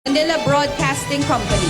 Manila Broadcasting Company.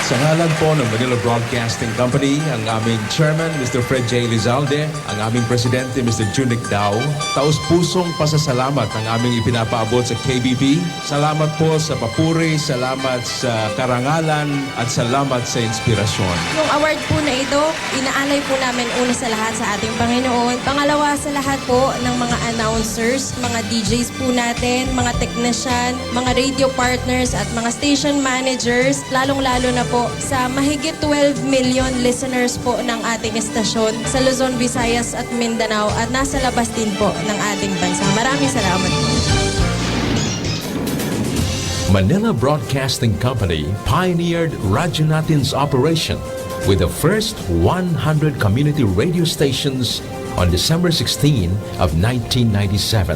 Sa ngalan po ng Manila Broadcasting Company, ang aming Chairman, Mr. Fred J. Lizalde, ang aming Presidente, Mr. Junic Dao, taus-pusong pasasalamat ang aming ipinapaabot sa KBP. Salamat po sa papuri, salamat sa karangalan, at salamat sa inspirasyon. Yung award po na ito, inaalay po namin una sa lahat sa ating Panginoon. Pangalawa sa lahat po ng mga announcers, mga DJs po natin, mga technician, mga radio partners at mga station managers, lalong-lalo na po sa mahigit 12 million listeners po ng ating estasyon sa Luzon, Visayas at Mindanao at nasa labas din po ng ating bansa. Maraming salamat po. Manila Broadcasting Company pioneered Radyo Natin's operation with the first 100 community radio stations on December 16 of 1997.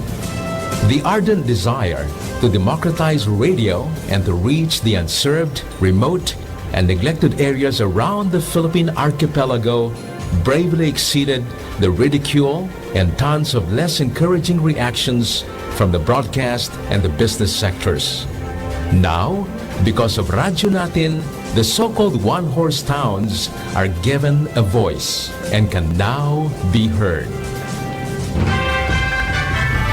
The ardent desire to democratize radio and to reach the unserved, remote, and neglected areas around the Philippine archipelago bravely exceeded the ridicule and tons of less encouraging reactions from the broadcast and the business sectors. Now, because of Radyo Natin, the so-called one-horse towns are given a voice and can now be heard.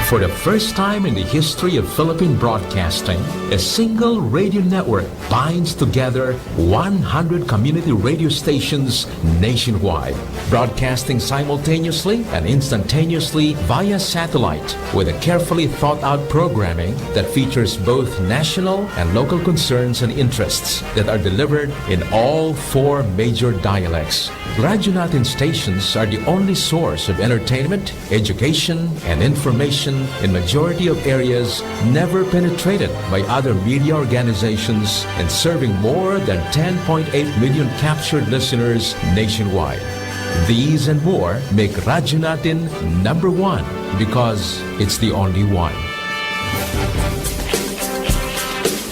For the first time in the history of Philippine broadcasting, a single radio network binds together 100 community radio stations nationwide, broadcasting simultaneously and instantaneously via satellite with a carefully thought-out programming that features both national and local concerns and interests that are delivered in all 4 major dialects. Radyo Natin stations are the only source of entertainment, education, and information in majority of areas never penetrated by other media organizations and serving more than 10.8 million captured listeners nationwide. These and more make Radyo Natin number 1 because it's the only one.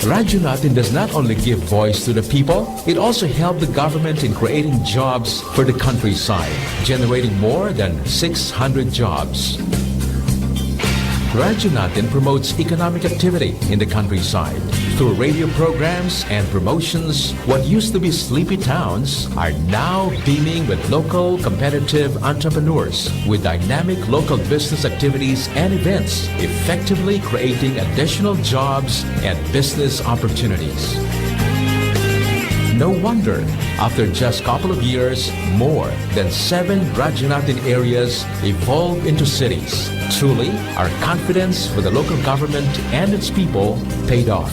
Radyo Natin does not only give voice to the people, it also helped the government in creating jobs for the countryside, generating more than 600 jobs. Radyo Natin promotes economic activity in the countryside. Through radio programs and promotions, what used to be sleepy towns are now beaming with local competitive entrepreneurs with dynamic local business activities and events, effectively creating additional jobs and business opportunities. No wonder, after just a couple of years, more than 7 Radyo Natin areas evolved into cities. Truly, our confidence for the local government and its people paid off.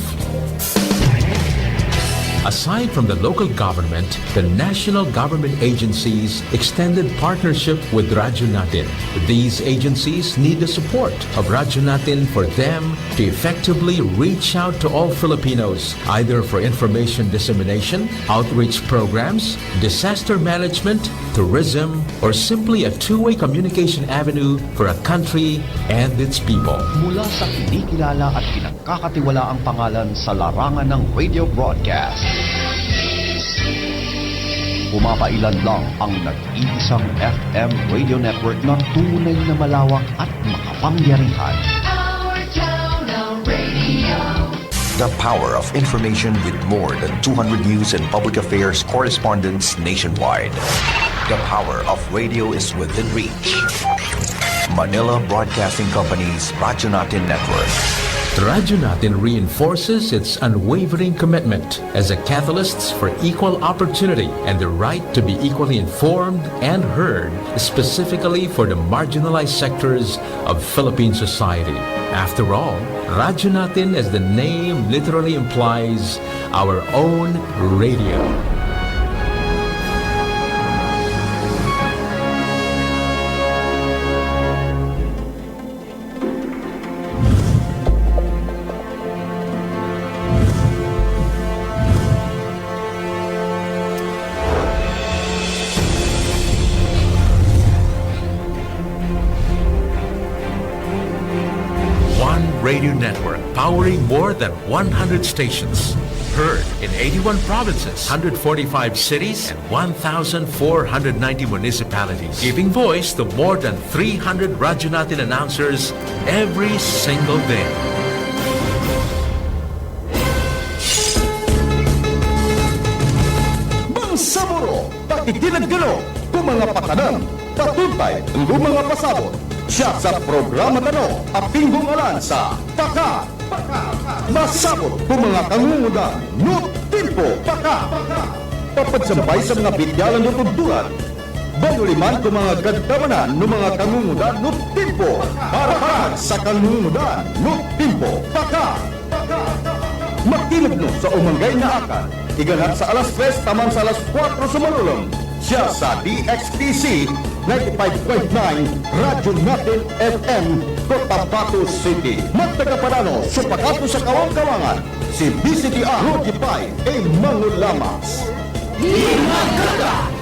Aside from the local government, the national government agencies extended partnership with Radyo Natin. These agencies need the support of Radyo Natin for them to effectively reach out to all Filipinos, either for information dissemination, outreach programs, disaster management, tourism, or simply a two-way communication avenue for a country and its people. Mula sa kinikilala at pinagkakatiwalaang pangalan sa larangan ng radio broadcast, pumapailan lang ang nag-iisang FM radio network na tunay na malawak at makapangyarihan. Our town, our radio. The power of information with more than 200 news and public affairs correspondents nationwide. The power of radio is within reach. Manila Broadcasting Company's Radyo Natin Network. Radyo Natin reinforces its unwavering commitment as a catalyst for equal opportunity and the right to be equally informed and heard, specifically for the marginalized sectors of Philippine society. After all, Radyo Natin, as the name literally implies, our own radio. Radio network powering more than 100 stations. Heard in 81 provinces, 145 cities, and 1,490 municipalities. Giving voice to more than 300 Radyo Natin announcers every single day. makikinagano kung mga patanan, patuntay, mga pasabot. Siya sa programa tano, aping bungalan sa Paka, masabot kung mga kangungudan, no timpo, Paka. Papadsampay sa mga bityalan ng tugturan, banuliman kung mga kadkawanan ng mga kangungudan, no timpo, para sa kangungudan, no timpo, Paka. Makinig no sa umanggay na akan, iganat sa alas 3 taman sa alas 4 sumalulong. Siya sa DXTC 95.9 Radyo Natin FM Cotabato City. Magtagaparano sa pagkato sa kawang-kawangan si BCTR Rocky Pai A. Mangulamas. Di Maganda!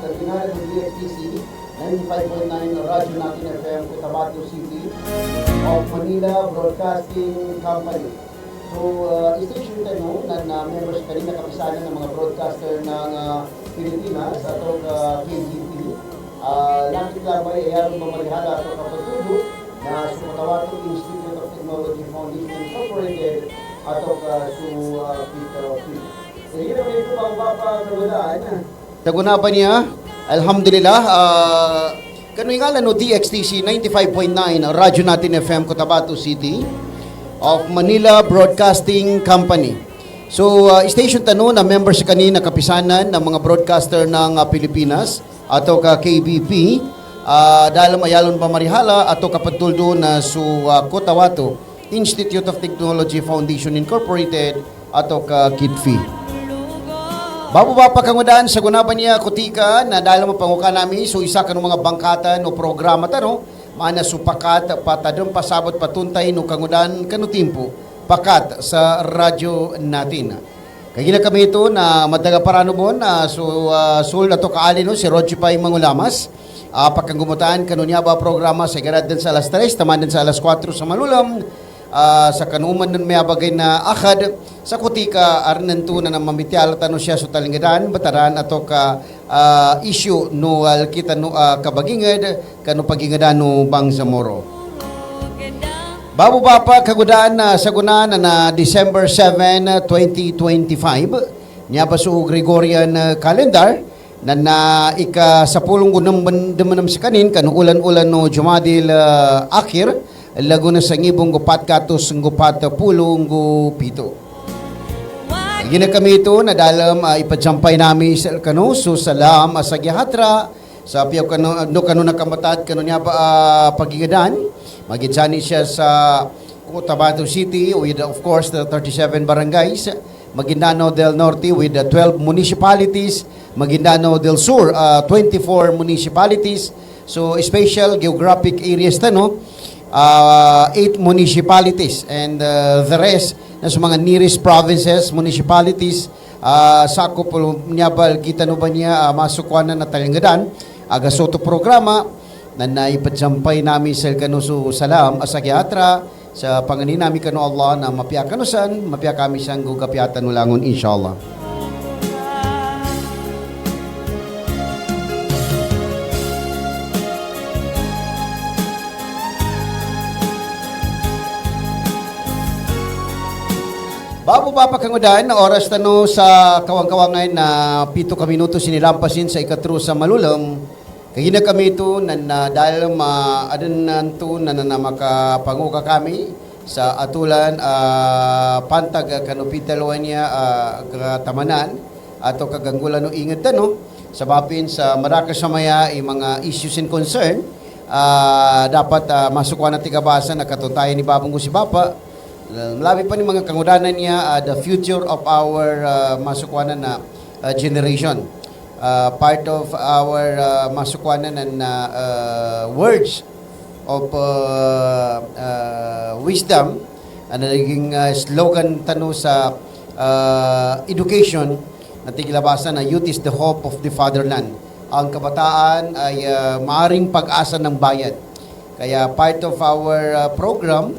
Terminal ng DXTC 95.9 Radyo Natin FM Cotabato City of Manila Broadcasting Company. So, station tayo na members kanina kapisanan ng mga broadcaster ng Pilipinas at KGP. Lapit sabay ayaron mamalihala ato kapatulo na Sumatawato Institute of Technology Foundation Incorporated ato su P. Sige na ito pang papagalaan. Taguna pa niya, alhamdulillah, kano'y nga no DXTC 95.9 Radyo Natin FM Cotabato City of Manila Broadcasting Company. So, station tano na members kanina kapisanan ng mga broadcaster ng Pilipinas ato ka KBP, dalam ayalon pamarihala ato kapatuldo na su Cotabato Institute of Technology Foundation Incorporated ato ka KITFI. Bababa pa kangudan sa gunapan niya kutika na dahil mapanguka namin so isa ka ng mga bangkatan o programa tano mana supakat patadong pasabot patuntay no kangudan kanutimpo pakat sa radyo natin. Kaya kami ito na madaga parano bon na sul na to kaali no si Roger Pay Mangulamas pagkangumutaan kanunya ba programa sa garad din sa alas 3 taman din sa alas 4 sa Malulam. Sa kanuman nun may abagay na akad sa kutika arnanto na mamitial tano siya sa talingadan bataran ato ka issue no kita no kabagingad kanu pagingadan no Bangsamoro. Babu bapa kagudaan na sagunan na December 7, 2025 niya pa su Gregorian calendar na ika sa pulong gunang demanam sa kanin kanu ulan-ulan no Jumadil akhir Laguna sa ngibong gupat katos gupat pulong gupito. Gina kami ito na dalam ipajampay namin sa kano so salam asagyahatra sa piyaw kano nakamatad kano niya pagigadan magidsani siya sa Cotabato City with of course the 37 barangays, Maguindanao del Norte with the 12 municipalities, Maguindanao del Sur 24 municipalities. So special geographic areas tano 8 municipalities and the rest na sa mga nearest provinces, municipalities sakop niya ba kita no ba niya masukwanan na talingadan aga soto programa na naipajampay namin sa kanuso salam asagyatra sa panganin namin kano Allah na mapya kanusan mapya kami siyang gugapyatan ulangon inshallah. Bago pa pakangudan na oras tano sa kawang-kawangan na 7 ka minuto sinilampasin sa ikatro sa Malulam. Kagina kami ito na dahil adan nanto na makapanguka kami sa atulan pantag kanupitalwan niya katamanan ato kaganggulan no ingat tano sa bapin sa Maracas Samaya mga issues and concern dapat masukwan na tigabasa na katutayan ni Babong si Bapa. Labi pa ni mga kangudanan niya the future of our masukwanan na generation. Part of our masukwanan na words of wisdom na naging slogan tano sa education na tiglabasan na youth is the hope of the fatherland. Ang kabataan ay maaring pag-asa ng bayan. Kaya part of our program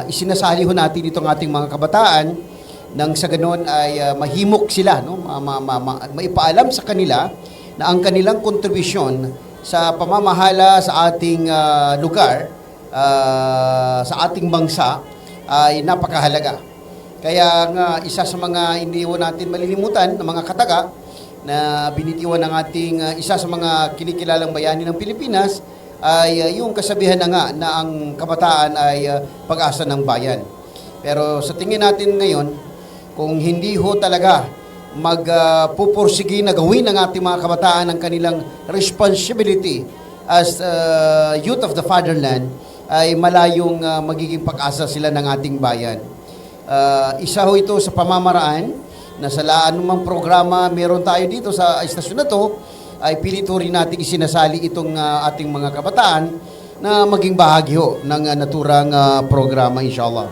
isinasali ho natin itong ating mga kabataan nang sa ganon ay mahimok sila no maipaalam sa kanila na ang kanilang kontribusyon sa pamamahala sa ating lugar sa ating bangsa ay napakahalaga. Kaya nga isa sa mga hindi ho natin malilimutan ng mga kataga na binitiwan ng ating isa sa mga kinikilalang bayani ng Pilipinas ay yung kasabihan na nga na ang kabataan ay pag-asa ng bayan. Pero sa tingin natin ngayon, kung hindi ho talaga magpupursigi na gawin ng ating mga kabataan ang kanilang responsibility as youth of the fatherland, ay malayong magiging pag-asa sila ng ating bayan. Isa ho ito sa pamamaraan na sa anumang programa meron tayo dito sa istasyon na to, ay pilito rin natin isinasali itong ating mga kabataan na maging bahagi ho ng naturang programa inshallah.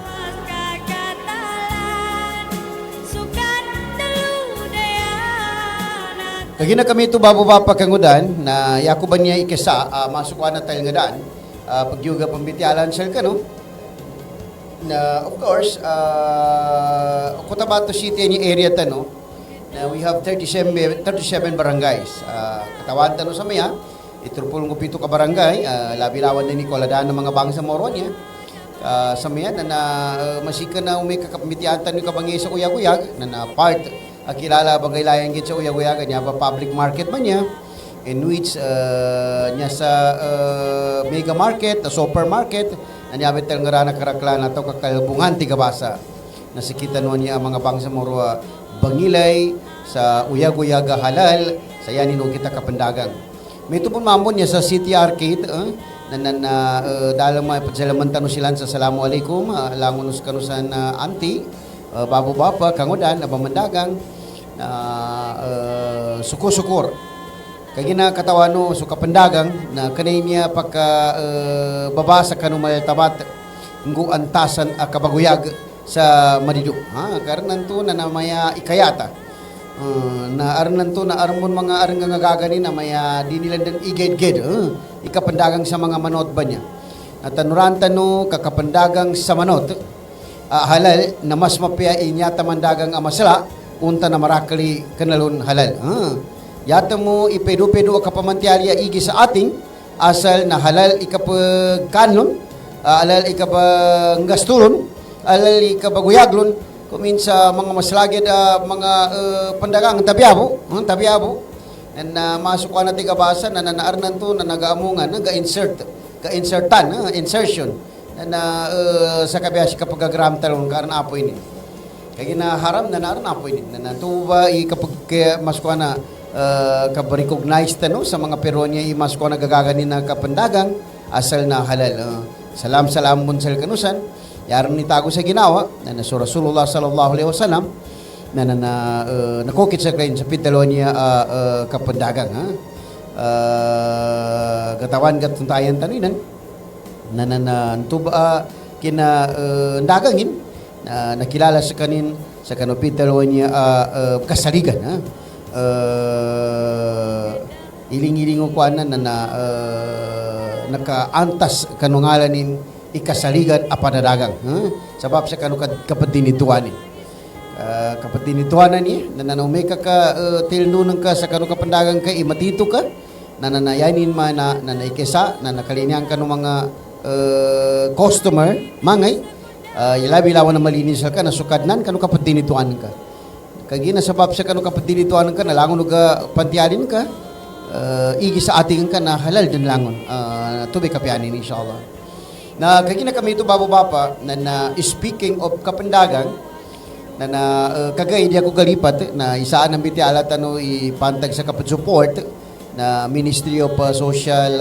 Kagina kami ito bababa pakangudan na yakuban niya ikasa masukwan na talingadan pagyuga pambityalan sel kano na of course Cotabato City ni area tano. We have 37 barangays. Katawan tano sa maya, iturpulong ko pito ka barangay, labi-lawan din ni koladaan ng mga bangsa moron niya. Sa mayan na masika na umay kakapamitiantan ni kabangay sa uyag-uyag na part kilala bagay layan git sa uyag-uyag niya ba public market man niya in which niya sa mega market, supermarket na niya betel nga rana karakla na to kakalbungan tigabasa nasikita no niya ang mga bangsa moro bangilay sa uyag-uyag halal sa yanin o kita kapandagang. May tupon mamon niya sa City Arcade dalam pagsalaman tanu silan sa Assalamualaikum langunus kanusan anti babu-bapa kangodan abamandagang sukur-sukur kagina katawano suka pendagang na kanay niya pagka babasa kanu maltabat nggu antasan kabaguyag sa Maridu karena to na namaya ikayata na arnan to na armon mga arang nga gaganin na maya di nila den iged-ged ikapandagang sa mga manot ba niya at tanurantan no kakapandagang sa manot halal na mas mapia inya tamandagang amasla unta na marakali kanalon halal yata mo ipedo-pedo kapamantiarya igi sa ating asal na halal ikapagkanlon halal ikapaggasturon halal ikapaguyaglon kumin sa mga maslagid mga pandagang tabiabo na masuk ka na tigabasa na nanaarnan to na nagaamungan insertion na sa kabiyashi kapag agram talon karna apo ini kaya na haram na naarna apo ini na natuba kapag masuk na kabaricognize no sa mga peronya masuk na gagaganin na kapandagang asal na halal salam munsal kanusan yaran ni tago sa ginawa na Rasulullah sallallahu alaihi wasallam na nakukit sa kain sa pitalo niya kapandagang gatawan gatuntayan taninan na tuba kina dagangin na nakilala sa kanin sa kanopitalo niya kasaligan iling-iling ko na nakaantas kanungalanin ikasaligan apanadagang sabab sa kanu kapadinituanin kapadinituanan ni nananumay ka tilnunan ka sa kanu kapandagang ka imatito ka nananayanin man na naikesa na nakalinyan ka ng mga customer mangay ilabi-lawan na malinis ka nasukadnan kanu kapadinituanan ka kagina sabab sa kanu kapadinituanan ka nalangon ka pantialin ka igi sa ating ka na halal din langon tubig kapianin inshallah na kagina kami ito babo-bapa na speaking of kapandagang na kagay di ako galipat na isaan ng biti alata no ipantag sa kapag support na Ministry of Social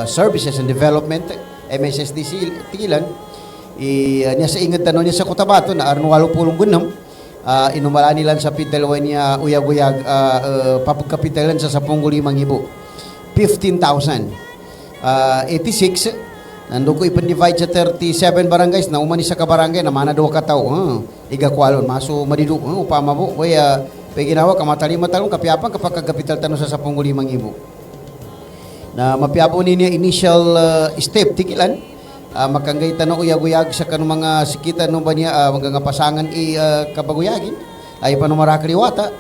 Services and Development MSSDC tigilan niya sa ingat tanong niya sa Cotabato na arnuwalo pulong gunam inumala nilan sa pitalawan niya uyag-uyag papagkapitalan sa 10,500 15,000 86 nando ko ipan-divide sa 37 barangays na umani sa kabarangay na mana do ka tao igakwalon maso madidu upama po kaya ginawa kamatali talong kapiapan kapag kagapital tanong sa 10,500 na mapiapo niya initial step tikilan makanggay tanong uyag-uyag sa kanong mga sikitan no ba niya mga pasangan kabaguyagin ay panumara kaliwata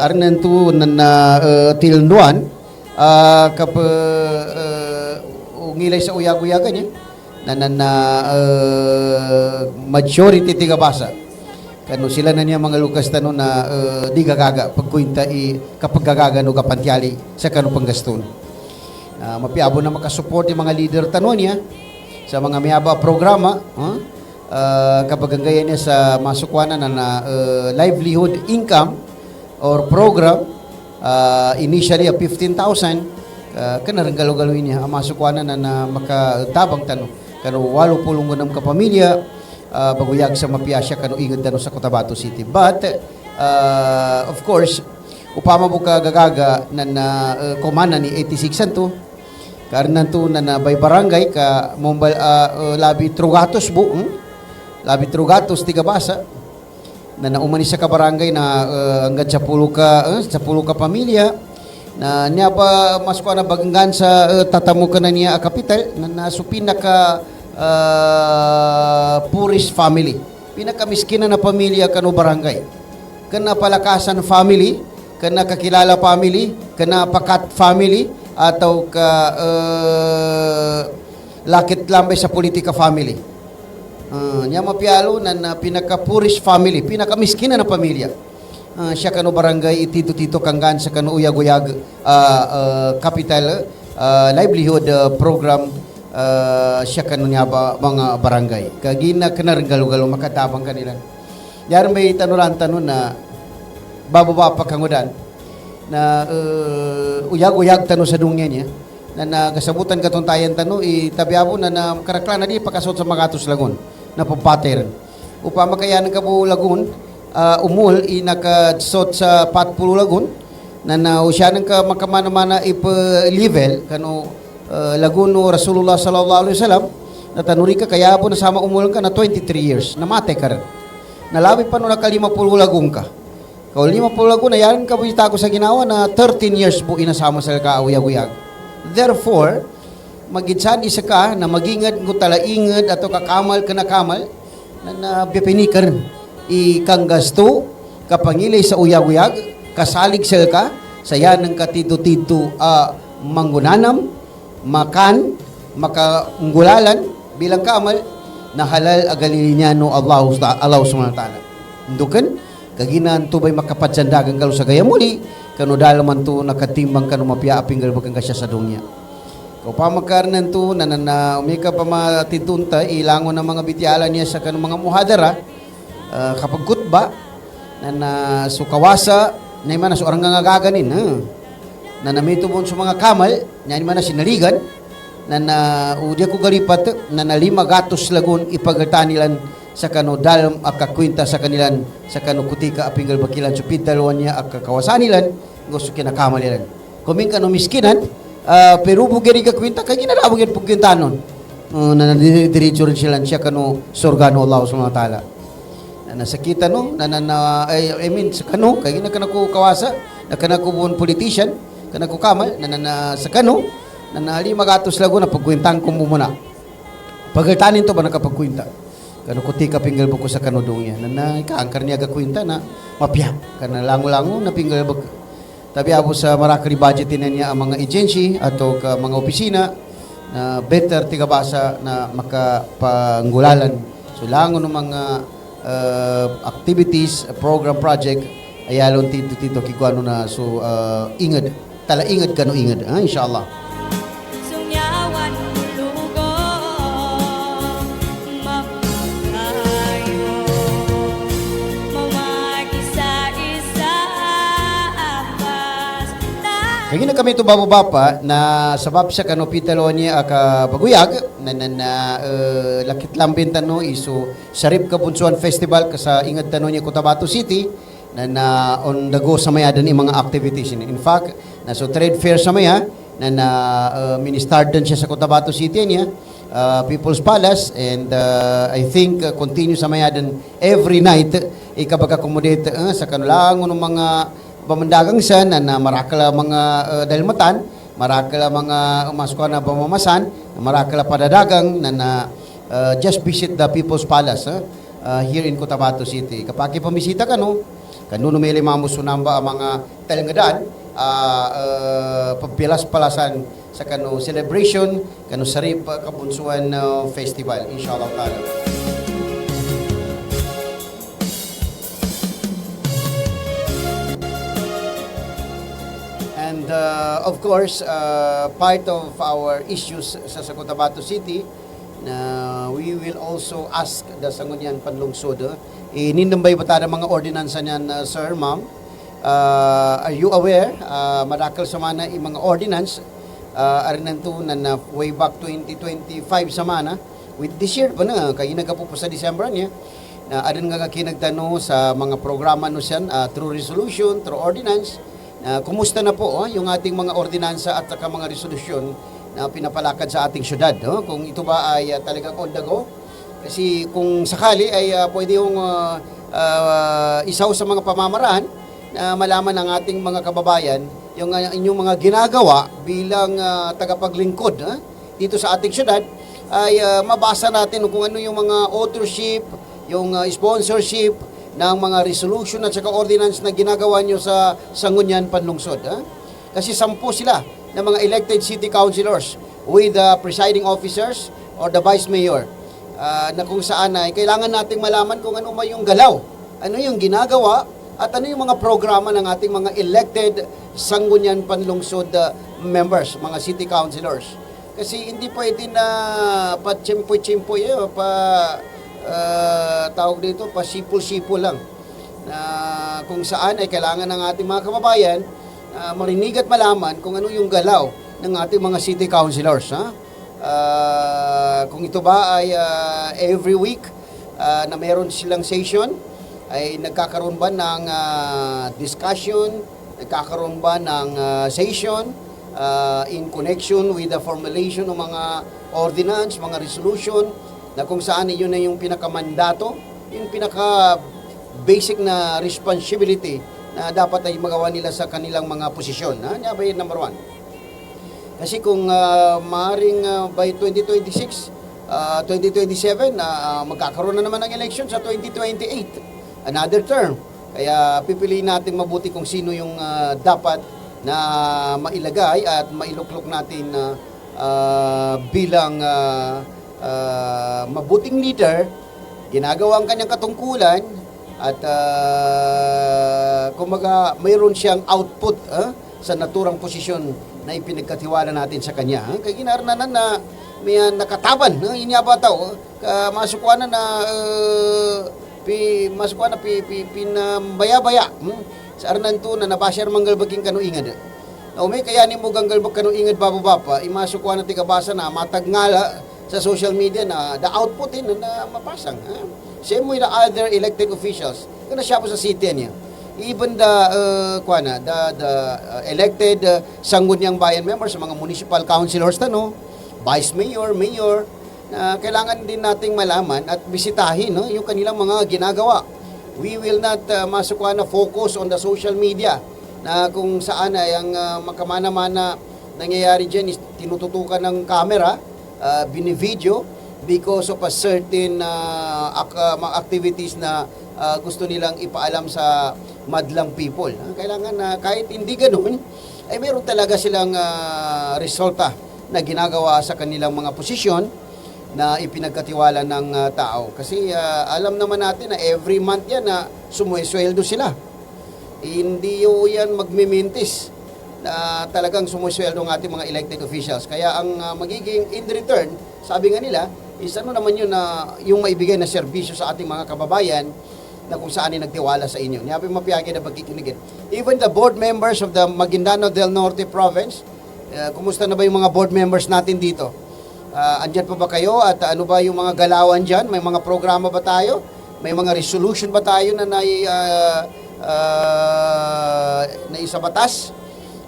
arnan tu na tilnuan ngilay sa uyag-uyagan niya na majority tiga basa kano sila na niya mga lukas tano na di gagaga pagkuinta kapag gagaga no kapantyali sa kano panggaston mapiabo na makasupport yung mga leader tano niya sa mga miyaba programa kapag ganyan niya sa masukwanan na livelihood income or program initially 15,000 kanarang galo-galoin niya amasukwanan na makatabang tanong kano 80 ka pamilya baguyag sa mapiyasya kano ingod tanong sa Cotabato City but of course upama buka gagaga na komana ni 86 santo karnan to na bay barangay ka mombal labi trugatos bu labi trugatos tiga basa na naumani sa kabarangay na hanggang 10 ka pamilya na niya pa masukwa na baganggan sa tatamukan na niya kapital na nasupina ka poorest family pinakamiskina na pamilya kano barangay kana palakasan family kana kakilala family kana pakat family ataw ka lakit lambay sa politika family. Nya mapialo na pinaka-poorest family, pinaka-miskina na pamilya. Siya kano barangay itito-tito kanggan sa kano uyag-uyag capital livelihood program siya kano niya ba mga barangay. Kagina kanang galo-galo makatabang kanila. Yan may tanuran-tanon na bababa pa kangudan na uyag-uyag tano sa dungya niya na nagasabutan katuntayan tano itabiabo na karaklan na di pakasot sa Magatos Lagun na papater upama kaya ng Kabu Lagun umul inakasot sa Patpulo Lagun na usya ng ka makamana-mana level kano Lagun no Rasulullah sallallahu alaihi wasallam na tanuri ka kaya po nasama umul ka na 23 years namate ka rin nalabi pa no naka 50 Lagun ka. Kau 50 Lagun na yan kabita ko sa ginawa na 13 years po inasama sa kauyag-uyag. Therefore, magitsan isa ka na magingad ko talaingad ato kakamal ka na kamal na bipinikan ikang gasto kapangilay sa uyag-uyag kasalig sa ka sa yan ng katito-tito manggunanam makan makaunggulalan bilang kamal na halal agalilinyano Allah subhanahu wa ta'ala. Ndukan kaginan to bay makapatsandagan kalo sa gaya muli kano dalaman to nakatimbang kano mapia apinggal bagang kasya sa dunya. Kau pamakarnan to na umika pa matitunta ilangon ng mga bityalan niya sa kano mga muhadara kapag kutba na sukawasa na imana so orang ngagaganin na namito mo sa mga kamal na imana sinaligan na udya ko galipat na 500 lagun ipagtanilan sa kano dalam akakwinta sa kanilan sa kano kutika apinggal bakilan supid dalwan niya akakawasanilan gusto kinakamalilan kuming kano miskinan pero bugeri ka kwinta kay ginadawag yung pagkintanon na diretso rin sila siya kano sorgano Allah subhanahu wa ta'ala na nasakita no I mean sa kano kay ginakano kawasa na kanako buon politician kanako kamal na sa kano na 500 lago na pagkwintang ko muna pagkitanin to ba nakapagkwinta kano kutika pinggal buko sa kanudong niya na ikaangkar niya gakwinta na mapya kana lango-lango na pinggal buk tabi abo sa marakari budgetin niya ang mga agency ato ka mga opisina na better tigabasa na makapanggulalan so lango ng mga activities program project ayalon tito kikuano na so ingad tala ingad kano ingad insyaallah. Kaya na kami ito bababa na sabab sa kanopitalo niya aka baguyag na lakit lambin tano iso Sarip Kabunsuan Festival sa ingad tano niya Cotabato City na on the go sa maya dan mga activities. In fact, na so trade fair sa maya na mini-start din siya sa Cotabato City niya People's Palace and I think continue sa maya dan every night ikabag-accommodate sa kanulangon ng mga pamandagang san na marakala mga dalmatan, marakala mga masukan na pamamasan, marakala padadagang na just visit the People's Palace here in Cotabato City. Kapag ipamisita ka no, kanuno may limamusunamba ang mga talangadaan, pagpilas-palasan sa kano celebration, kano Sarip Kabunsuan Festival, inshallah ta'ala. And of course, part of our issues sa Cotabato City, we will also ask the Sangguniang Panlungsod, ninambay ba tayo mga ordinansa niyan, sir, ma'am? Are you aware, marakal sa mana yung mga ordinance, arinanto na way back 2025 sa mana, with this year pa na, kaya nagkapo sa December niya, arin nga kinagtano sa mga programa no siyan, through resolution, through ordinance, kumusta na po yung ating mga ordinansa at saka mga resolusyon na pinapalakad sa ating syudad? Kung ito ba ay talagang on the go? Kasi kung sakali ay pwede yung isaw sa mga pamamaraan na malaman ng ating mga kababayan yung inyong mga ginagawa bilang tagapaglingkod dito sa ating syudad ay mabasa natin kung ano yung mga authorship, yung sponsorship ng mga resolution at saka ordinance na ginagawa nyo sa Sangguniang Panlungsod. Kasi 10 sila ng mga elected city councilors with the presiding officers or the vice mayor, na kung saan ay kailangan nating malaman kung ano ba yung galaw, ano yung ginagawa, at ano yung mga programa ng ating mga elected Sangguniang Panlungsod members, mga city councilors. Kasi hindi pwede na pa-chimpoy-chimpoy, tawag dito, pa-sipol-sipol lang. Na kung saan ay kailangan ng ating mga kababayan marinig at malaman kung ano yung galaw ng ating mga city councilors. Kung ito ba ay every week na meron silang session, ay nagkakaroon ba ng discussion, nagkakaroon ba ng session in connection with the formulation ng mga ordinance, mga resolution, na kung saan yun na yung pinakamandato, yung pinaka-basic na responsibility na dapat ay magawa nila sa kanilang mga posisyon. Yan ba yun, number one? Kasi kung maaaring by 2026, 2027, magkakaroon na naman ng election sa 2028. Another term. Kaya pipiliin natin mabuti kung sino yung dapat na mailagay at mailuklok natin bilang mabuting leader, ginagawa ang kanyang katungkulan, at kumaga mayroon siyang output sa naturang posisyon na ipinagkatiwala natin sa kanya. Kaya ginarananan na may nakataban, inyabataw, masukwanan na pinambaya-baya sa arnanto na nabasyar manggalbaging kanuingad. Na umay kaya ni mo ganggalbag kanuingad bababa imasukwa na tigabasa na matagngala sa social media na the output na mapasang. Same with the other elected officials. Kana siya po sa city niya. Even the elected Sangguniang Bayan members, mga municipal councilors vice mayor, mayor, na kailangan din nating malaman at bisitahin yung kanilang mga ginagawa. We will not na focus on the social media na kung saan ay ang makamana-mana nangyayari dyan is tinututukan ng camera, binivideo because of a certain mga activities na gusto nilang ipaalam sa madlang people. Kailangan na kahit hindi ganun, ay meron talaga silang resulta na ginagawa sa kanilang mga posisyon na ipinagkatiwala ng tao. Kasi alam naman natin na every month yan na sumuesweldo sila. Hindi yan magmimintis na talagang sumusweldo ng ating mga elected officials. Kaya ang magiging in return, sabi nga nila, is ano naman yun na yung maibigay na serbisyo sa ating mga kababayan na kung saan ay nagtiwala sa inyo. Niyapi mapiyagi na pagkikinigin. Even the board members of the Maguindano del Norte province, kumusta na ba yung mga board members natin dito? Andyan pa ba kayo at ano ba yung mga galawan dyan? May mga programa ba tayo? May mga resolution ba tayo na naisa batas?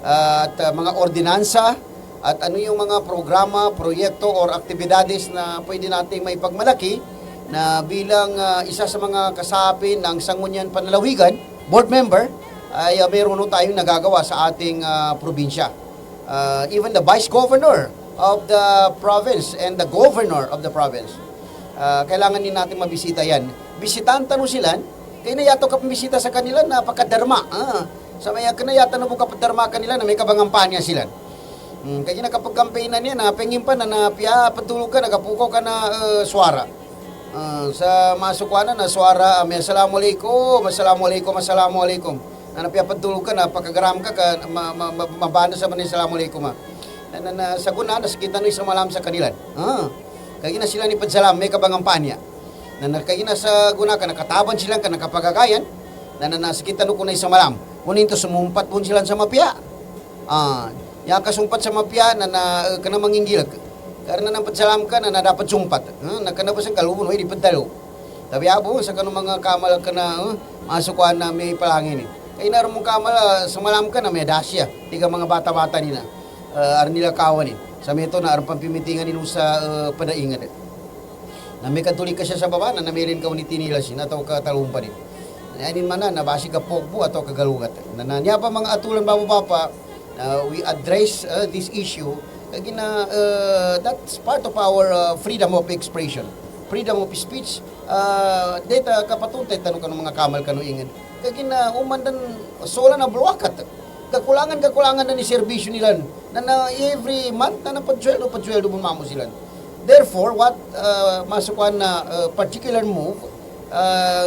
At mga ordinansa? At ano yung mga programa, proyekto or aktibidades na pwede nating maipagmalaki na bilang isa sa mga kasapi ng Sangguniang Panlalawigan, board member, ay mayroon tayong nagagawa sa ating probinsya. Even the vice governor of the province and the governor of the province. Kailangan din natin mabisita yan. Bisitahan tanong sila, kaya na yato ka bisita sa kanila, napakadarma. Sa may kanayata na po kapadarma kanila na may kabangampanya sila. Kaya nakapag-campaignan niya, napengin pa na patulog ka, nakapukaw ka na swara. Sa masukwanan na swara, may assalamualaikum, assalamualaikum, assalamualaikum. Na napiapatulog ka, napakagaram ka, mabana sa manin assalamualaikum. Na saguna na sakita no isang malam sa kanila. Kaya na sila ni Padsalam may kabangampanya. Na kaya na sa guna ka nakataban sila ka nakapagagayan na nasakita no kuno isang malam. Kunin to sumumpat pun sila sa mapya. Ya kasumpat sa mapya na kana manginggil. Karena nang Padsalam ka na dapat sumpat. Nakanabas ang kalubon di padalo. Tabi abo sa kanong mga kamal ka na masukuan na may palangin. Kaya na mong kamal sa malam ka na may dasya. Tiga mga bata-bata nila. Nila kawanin. Sa meto na arang pampimitingan nilo sa padaingan. Na may katulik ka siya sa baba na namirin ka uniti nila siya ataw ka talumpa din. Anin man na nabasi ka pokbo ataw kagalugat. Niya pa mga atulan bababa we address this issue kagina that's part of our freedom of expression, freedom of speech. Data kapatuntay tanong kanong mga kamal kanuingan. Kagina umandan sola na bluakat. kakulangan na ni serbisyo nila na every month na padsweldo mamo sila. Therefore, what masukuan na particular move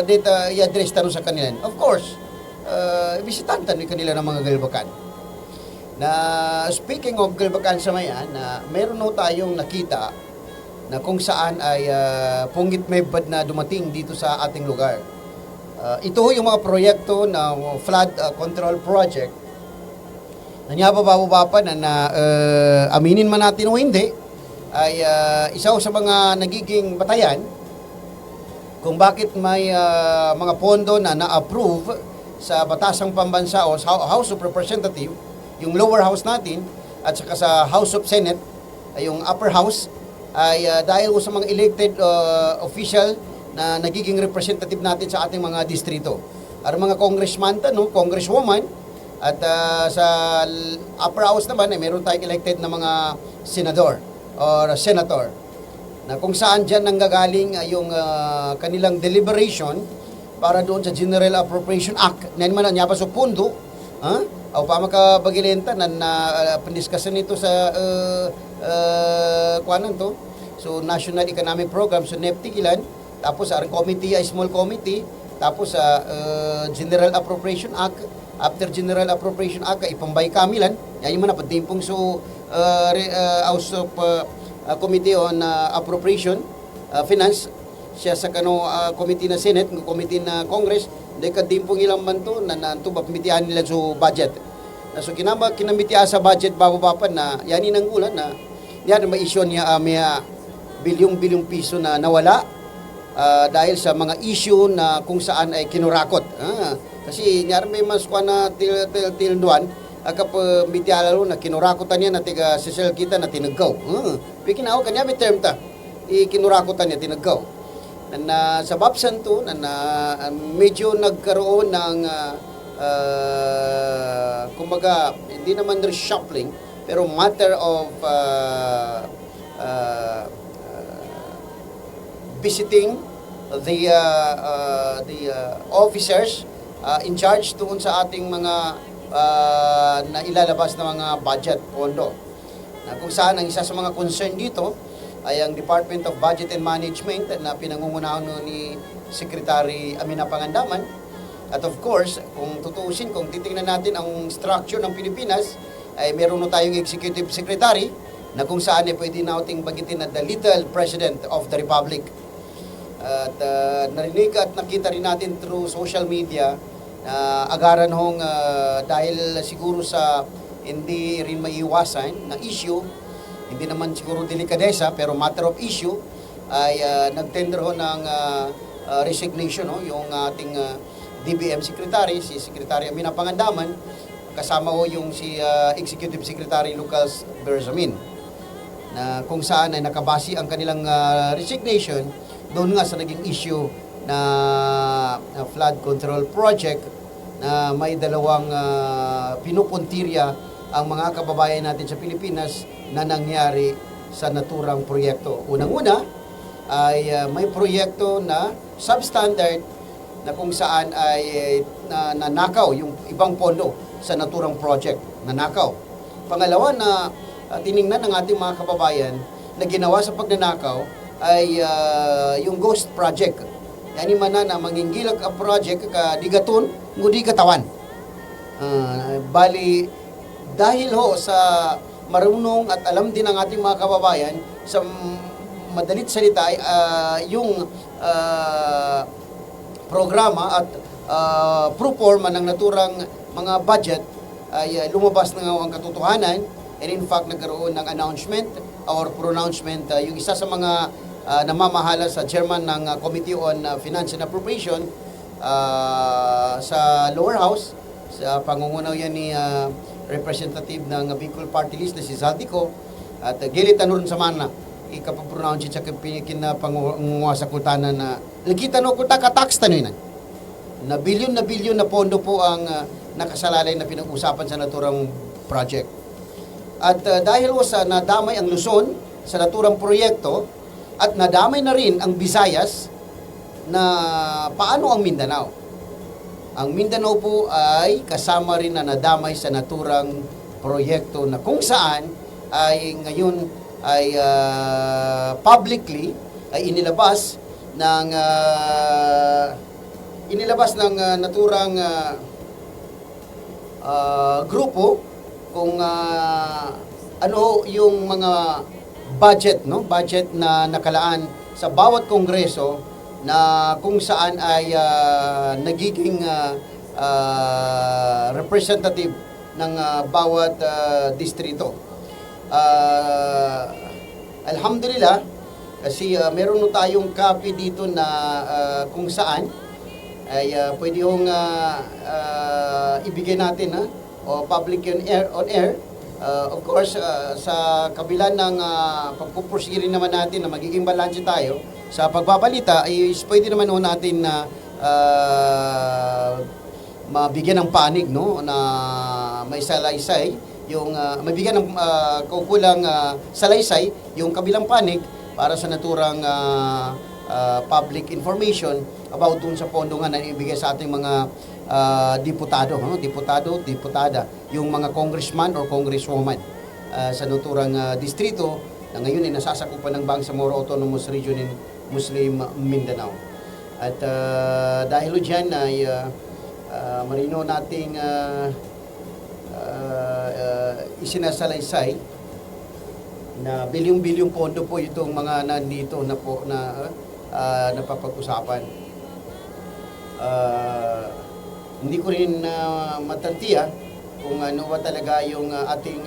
data i-address tanong sa kanila. Of course, bisitanta ni kanila ng mga Galbacan. Na speaking of Galbacan sa mayan, meron no tayong nakita na kung saan ay punggit mebad na dumating dito sa ating lugar. Ito yung mga proyekto na flood control project na niyababa pa na aminin man natin o hindi, ay isa sa mga nagiging batayan kung bakit may mga pondo na na-approve sa Batasang Pambansa o House of Representative, yung lower house natin, at saka sa House of Senate, yung upper house, ay dahil sa mga elected official na nagiging representative natin sa ating mga distrito. At mga congressman, congresswoman, at sa upper house naman, meron tayong elected na mga senador or senator, na kung saan dyan nanggagaling yung kanilang deliberation para doon sa General Appropriation Act. Nain man niya pa sa pundo, o pa makabagilenta na pandiskasan nito sa kuanan to. So National Economic Program, so NEPTIC ilan, tapos ang committee ay small committee, tapos sa General Appropriation Act, after General Appropriation Act, ipambay kamilan, yan yung mga napatimpong so House of Committee on Appropriation, Finance, siya sa committee na Senate, committee na Congress, dahil kadimpong ilang man to, na nanto mapimitihan nila sa budget. So kinamitihan sa budget, bababapan na, yan ang ulan na, yan may issue niya, may bilyong piso na nawala, dahil sa mga issue na kung saan ay kinurakot. Kasi nyari may mas kwa na til duan, kapag mitialalo na kinurakotan niya na tiga sisel kita na tinagaw. Pikin ako, kanya may term ta, kinurakotan niya, tinagaw. Na sa Babsan to, na medyo nagkaroon ng, kumbaga, hindi naman reshuffling, pero matter of visiting the officers in charge doon sa ating mga na ilalabas na mga budget pondo. Na kung saan ang isa sa mga concern dito ay ang Department of Budget and Management na pinangungunahan ni Secretary Amina Pangandaman. At of course, kung tutuusin, kung titingnan natin ang structure ng Pilipinas, ay meron na tayong Executive Secretary na kung saan ay pwede nating bagitin na the Little President of the Republic. At narinig at nakita rin natin through social media agaran hong dahil siguro sa hindi rin maiiwasan na issue, hindi naman siguro delikadesa pero matter of issue, ay nagtender ho ng resignation yung ating DBM Secretary, si Secretary Amina Pangandaman, kasama ho yung si Executive Secretary Lucas Berzamin, na kung saan ay nakabasi ang kanilang resignation doon nga sa naging issue na flood control project na may dalawang pinupuntirya ang mga kababayan natin sa Pilipinas na nangyari sa naturang proyekto. Unang-una ay may proyekto na substandard na kung saan ay nanakaw yung ibang pondo sa naturang project. Nanakaw. Pangalawa na tiningnan ng ating mga kababayan na ginawa sa pagnanakaw ay yung ghost project. Yani man na mangingilag a project ka digaton ngudi katawan. Bali dahil ho sa marunong at alam din ng ating mga kababayan sa madalit salita ay yung programa at proforma ng naturang mga budget ay lumabas na nga ang katotohanan, and in fact nagkaroon ng announcement or pronouncement yung isa sa mga namamahala sa chairman ng Committee on Finance and Appropriation sa lower house, sa pangungunaw yan ni representative ng Bicol Party List na si Zaldico, at gilitan rin sa mana ikapapronounce sa kinapangunguha sa kutana na lagitan o kuta ka-tax tanuinan na bilyon na pondo po ang nakasalalay na pinag-usapan sa naturang project. At dahil sa nadamay ang Luzon sa naturang proyekto at nadamay na rin ang Visayas, na paano ang Mindanao? ang Mindanao po ay kasama rin na nadamay sa naturang proyekto na kung saan ay ngayon ay publicly ay inilabas ng naturang grupo kung ano yung mga budget na nakalaan sa bawat kongreso na kung saan ay nagiging representative ng bawat distrito. Alhamdulillah, kasi meron no tayong copy dito na kung saan ay pwede hong ibigay natin o public on air. Of course, sa kabila ng pagpupursige naman natin na magiging balanse tayo sa pagbabalita, ay pwede naman ho natin na mabigyan ng panig na may salaysay yung mabigyan ng kukulang salaysay yung kabilang panig para sa naturang public information about dun sa pondo nga na ibigay sa ating mga diputado, diputada, yung mga congressman or congresswoman sa naturang distrito na ngayon ay nasasakupan ng Bangsamoro Autonomous Region in Muslim Mindanao. At dahil dyan ay marino nating isinasalaysay na bilyong-bilyong pondo po itong mga nandito na po na napapag-usapan. Hindi ko rin matantiya kung ano ba talaga yung ating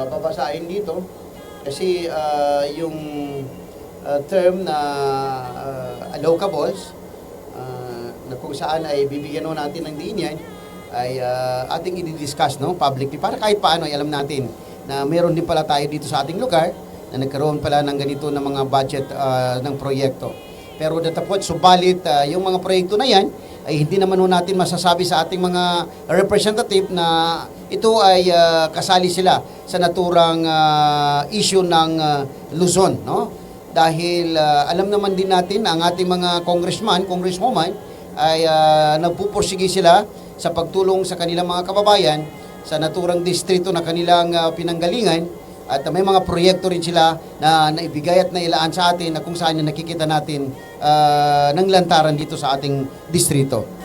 babasahin dito kasi yung term na allocables na kung saan ay bibigyan natin ng diin yan ay ating i-discuss publicly para kahit paano ay alam natin na meron din pala tayo dito sa ating lugar na nagkaroon pala ng ganito na mga budget ng proyekto. Pero datapot, subalit yung mga proyekto na yan ay hindi naman natin masasabi sa ating mga representative na ito ay kasali sila sa naturang issue ng Luzon. Dahil alam naman din natin ang ating mga congressman, congresswoman ay nagpupursige sila sa pagtulong sa kanilang mga kababayan sa naturang distrito na kanilang pinanggalingan at may mga proyekto rin sila na naibigay at nailaan sa atin na kung saan yung nakikita natin ng lantaran dito sa ating distrito.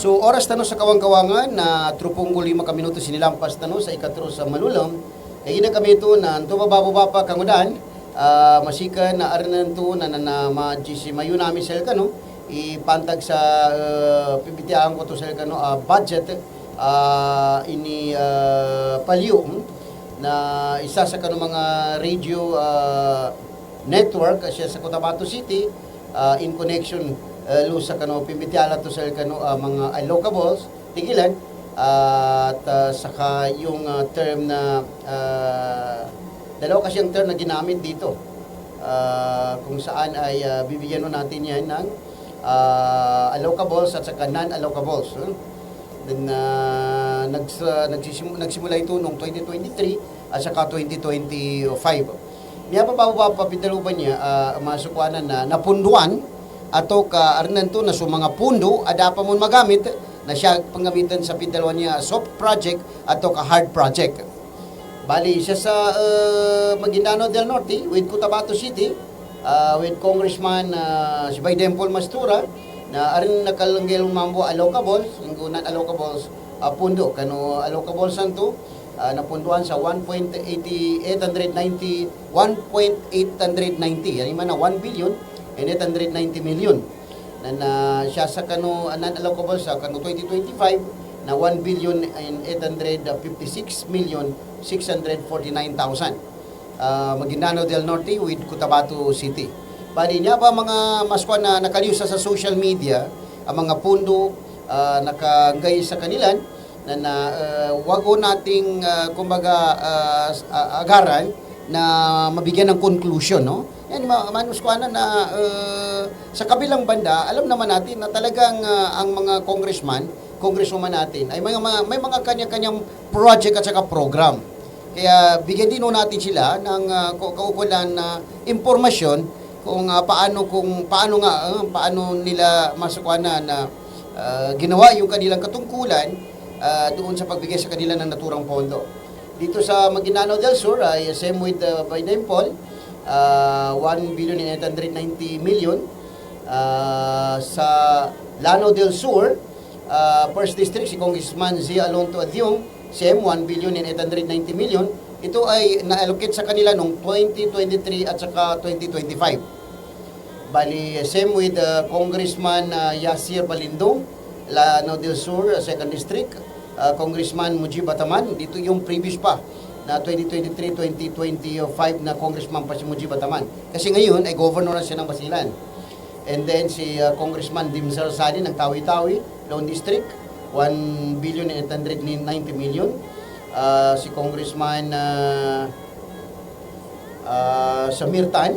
So, oras sa Kawangkawangan na 35 minuto sinilampas sa ikatro sa Malulam. Ay kami ito na tumababa pa kangudan, masika na arinan ito na ma-GC mayo namin sel ipantag sa pibitiaan ko to sel budget ini palyo na isa sa mga radio network siya sa Cotabato City in connection lusa pimbitiala to sa mga allocables tigilan at saka yung term na dalawa kasi ang term na ginamit dito kung saan ay bibigyan natin yan ng allocables at saka non-allocables. Then nagsimula ito noong 2023 at saka 2025. Niya papidaluban niya masukwanan na napunduan ato ka arnan to na mga pundo ada pa mo magamit na siya panggamitan sa pindalwa niya soft project ato ka hard project. Bali siya sa Maguindanao del Norte with Cotabato City with Congressman si Baydempol Mastura na arin nakalanggel mambo allocables inggunan allocables pundo kano allocables santo napunduan sa 1.890 yani man na 1 billion and 890 million na siya sa non-allocable sa 2025 na 1 billion and 856 million 649,000 Maguindanao del Norte with Cotabato City. Bali niya pa mga maskuan na nakaliusa sa social media ang mga pundo nakagay sa kanilan na wag nating kumbaga agaran na mabigyan ng conclusion, no? Yan, Manus Kuana, na sa kabilang banda, alam naman natin na talagang ang mga congresswoman natin ay may mga kanya-kanyang project at saka program. Kaya bigyan din natin sila ng kaukulan na impormasyon kung paano nila masukuana na ginawa yung kanilang katungkulan doon sa pagbigay sa kanila ng naturang pondo. Dito sa Maguindanao del Sur ay same with Baydempol, 1,890 million. Sa Lanao del Sur, First District, si Congressman Zia Alonto Adyong, same 1,890 million. Ito ay na-allocate sa kanila noong 2023 at saka 2025. Bali, same with Congressman Yasir Balindong, Lanao del Sur, 2nd District, Congressman Mujib Bataman. Dito yung previous pa na 2023-2025 na congressman pa si Mujib Bataman. Kasi ngayon ay governor na siya ng Basilan. And then si Congressman Dimsar Sadi ng Tawi-Tawi, Lone District, 1,890 million. Si Congressman Samir Tan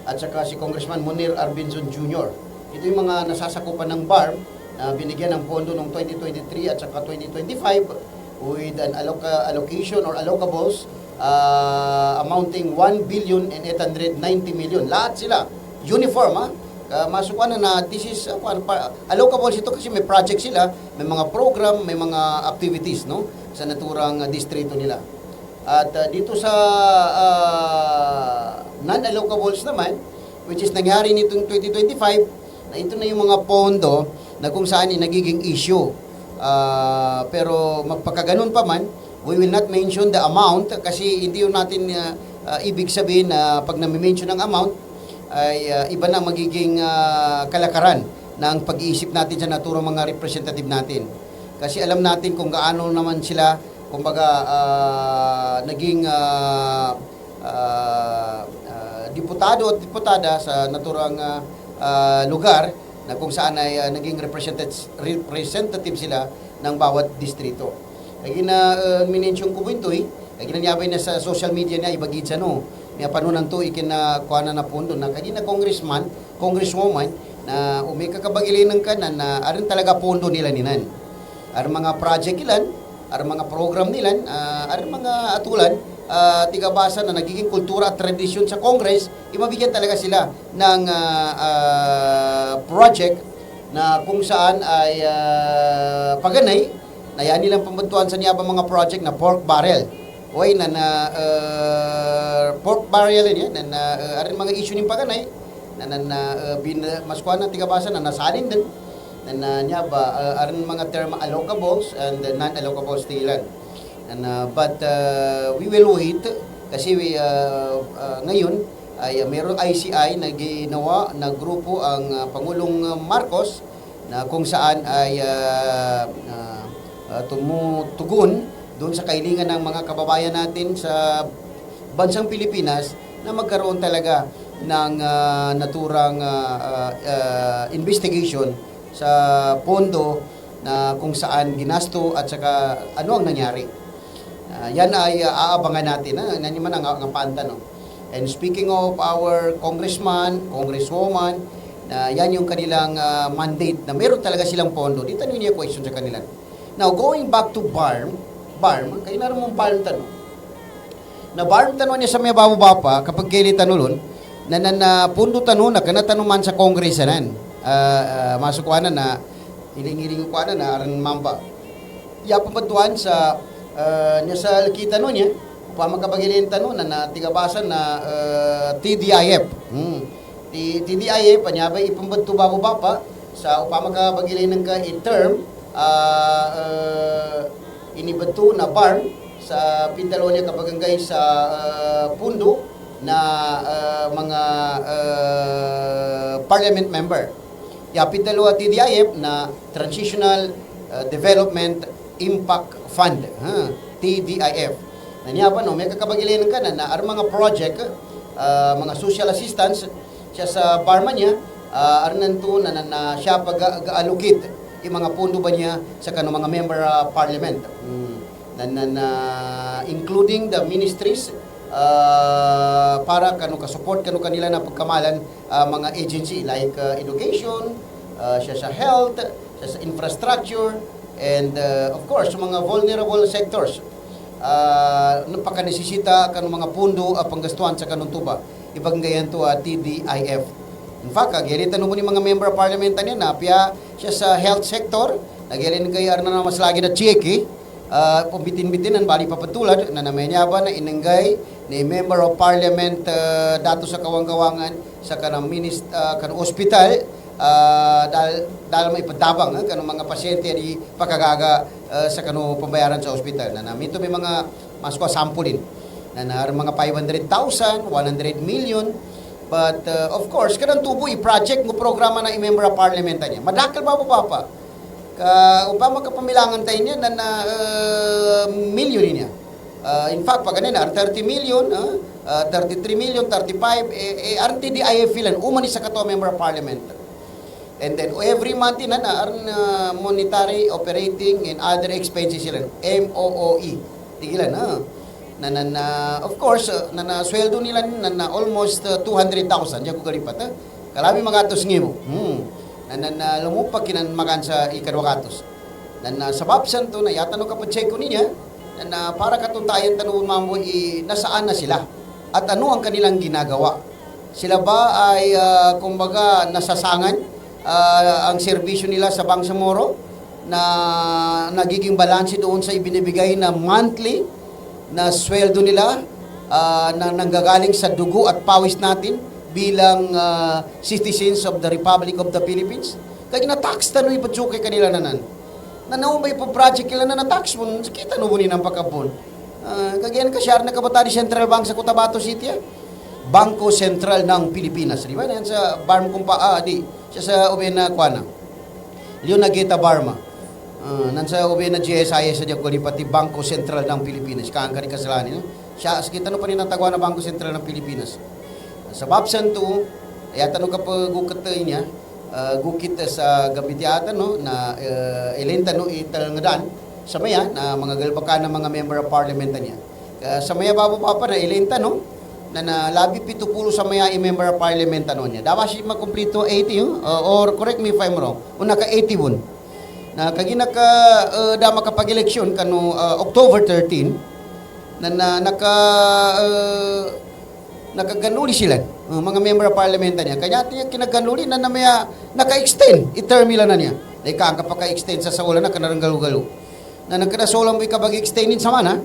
at saka si Congressman Munir Arbinson Jr. Ito yung mga nasasakupan ng BARM na binigyan ng pondo noong 2023 at saka 2025 with an allocation or allocables amounting 1,890 million. Lahat sila uniform, masukan na this is allocables ito kasi may project sila, may mga program, may mga activities, no, sa naturang distrito nila. At dito sa non-allocables naman, which is nangyari nitong 2025, na ito na yung mga pondo na kung saan nagiging issue. Pero magpakaganon pa man, we will not mention the amount kasi hindi yun natin ibig sabihin na pag nami-mention ng amount ay iba na magiging kalakaran ng pag-iisip natin sa naturang mga representative natin. Kasi alam natin kung gaano naman sila, kumbaga, naging diputado at diputada sa naturang lugar na kung saan ay naging representative sila ng bawat distrito. Kaya minention ko po ito kaya ginanyabay na sa social media niya, ibagid sa niya panunan to, kuha na pondo na kaya congressman, congresswoman, na umikakabagilin ng kanan na arin talaga pondo nila ninan. Arin mga project ilan, arin mga program nilan, arin mga atulan, tigabasa na nagiging kultura at tradisyon sa Congress, imabigyan talaga sila ng project na kung saan ay paganay na yan nilang pambantuan sa niya mga project na pork barrel. Oy na pork barrel yan na arin mga issue ng paganay na maskuha na tigabasa na nasalin din na niya ba arin mga term allocables and non-allocables tilan. But we will wait kasi ngayon ay mayroong ICI na ginawa na grupo ang Pangulong Marcos na kung saan ay tumutugon doon sa kahilingan ng mga kababayan natin sa bansang Pilipinas na magkaroon talaga ng naturang investigation sa pondo na kung saan ginasto at saka ano ang nangyari. Yan ay aabangan natin. Yan naman ang panta, no? And speaking of our congressman, congresswoman, yan yung kanilang mandate na meron talaga silang pondo. Dito niyo yung question sa kanila. Now, going back to BARM, kayo na rin mong BARM tanong. Na BARM tanong niya sa may bababa kapag kayo tanulon, na pondo tanong na kanatanuman sa kongresanan. Masukuanan na, hiling-hiling ko na aran mamba. Yapapatuan sa niya sa kita no niya pamagabagilin tanong na tigabasan na TDIF. TDIF panyabay ipambantu bababa sa upamagabagilin ng ka term inibantu na BARM sa Pintalonia kabaganggay sa pundo na mga parliament member. Pintalo TDIF na Transitional Development Impact Fund, TDIF. Naniya pa may kakabagilin ka na ar mga project, mga social assistance siya sa barma niya, arnanto na siya pag-allocate yung mga pondo ba niya sa kanong mga member parliament. Including the ministries para ka-support kanila na pagkamalan mga agency like education, siya sa health, siya sa infrastructure, and of course, mga vulnerable sectors. Napaka-nesesita mga pundo panggastuhan sa kanong tuba. Ibang gayan to TDIF. In fact, geritan mo ni mga member of parliament niya na siya sa health sector, nagerin kay na mas lagi na check pumbitin-bitin ang bali papatulad na namenyaba na inanggay ni member of parliament dato sa kawang-kawangan sa kanang hospital dahil may padabang kanang mga pasyente di pakagaga sa kanang pambayaran sa hospital na namito may mga maswa sampulin na mga 500,000, 100 million. But of course, kanang tubo i-project mo programa na i-member of parliament niya. Madakal ba pa? Upama kapamilangan tayo niya na million niya. In fact, pag ganina, 30 million, 33 million, 35, RTDIF filan, umani sa kato member of parliament. And then, every month na monetary, operating, and other expenses sila, MOOE. Tigilan, of course, sweldo nila na almost 200,000, diyan ko galipat, Kalami mga atos ngimo. Lumupag kinanmagan sa ikadwakatos. Sababsan to na yata no kapag-check ko niya, para katuntayan tanong mamo nasaan na sila at ano ang kanilang ginagawa. Sila ba ay kumbaga nasasangan ang serbisyo nila sa Bangsamoro na nagiging balanse doon sa ibinibigay na monthly na sweldo nila na nanggagaling sa dugo at pawis natin bilang citizens of the Republic of the Philippines? Kaya na-tax tanong ipatsukay kanila nanan. Nanaw ba yung project nila na na-tax mo? Kita no bunin ang pagkabon. Kagayan ka siyar na kabata di Central Bank sa Cotabato City. Bangko Sentral ng Pilipinas. Di ba? Yan sa Barm Kumpa, siya sa Ubena Kuana. Leon Nageta Barma. Nansa Ubena GSIS sa Diagoli pati Bangko Sentral ng Pilipinas. Kaangkari kasalanin. Siya, kita no pa rin ang tagwa na Bangko Sentral ng Pilipinas. Sa babsan to, ayata no kapag gukatay niya, gukit sa gabitiatan no, na ilenta no italngadan sa maya na mga galbaka ng mga member of parliament niya. Sa maya babo papa na ilenta no, na labi 70 sa maya i-member of parliament niya. Dapat siya makumplito 80 or correct me if I'm wrong, una ka 81. Na kagina ka dama kapag-eleksyon kano October 13 na nakaganuli sila, mga member of parliament niya. Kaya niya kinaganuli na namaya naka-extend, i-term nila na niya. Dahil ka pa-extend sa saulan na kanarang-galo-galo. Na nagkanasolang mo ikabag-extendin sa mana,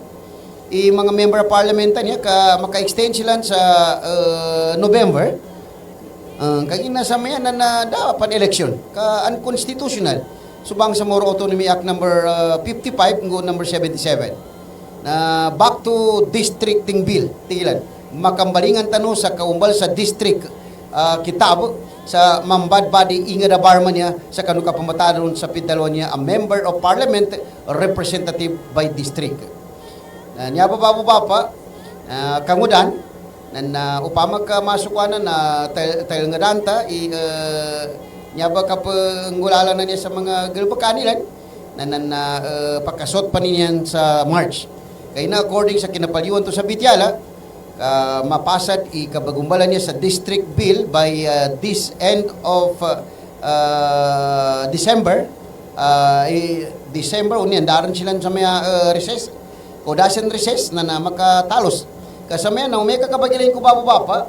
mga member of parliament niya, maka-extend sila sa November, kaya nasa maya na dapat election, ka-unconstitutional. Subang sa Moro Autonomy Act number 55, number 77. Na back to districting bill, tigilan. Makambalingan tanong sa kaumbal sa district kitab sa Mambad Badi Inga da Barma niya sa kanuka pamatanon sa pidalo niya a member of parliament representative by district. Niya pa kangudan na upama ka masukuan na tayo nga danta niya ba kapanggulala na niya sa mga galbakanilan na pakasot pa niyan sa March. Kaya na according sa kinapaliwan to sa Bityala, mapasad ikabagumbalan niya sa district bill by this end of December. December unian daran sila sa may recess o dasen recess na makatalos kasama na may kakabagilain ko baba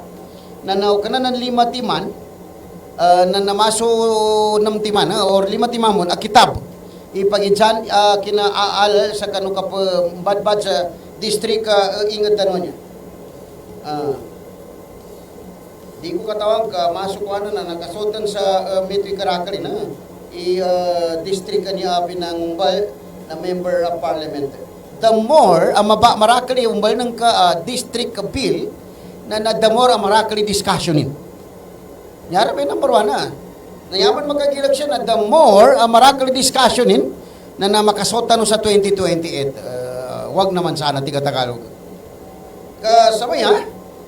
na kananan 5 timan na namaso 6 timan or 5 timamon a kitab ipagidyan kinaaal sa kanukap badbad sa district ingat tanong niya. Di ko katawag ka masukuan na nakasotan sa Metro Karakari na district niya ng umbal na member of parliament. The more marakali umbal ng district bill na the more marakali discussionin. Nyara may number 1 na. Nayaman magkagilag siya na the more marakali discussionin na makasotan sa 2028. Wag naman sana tiga Tagalog. Kasabay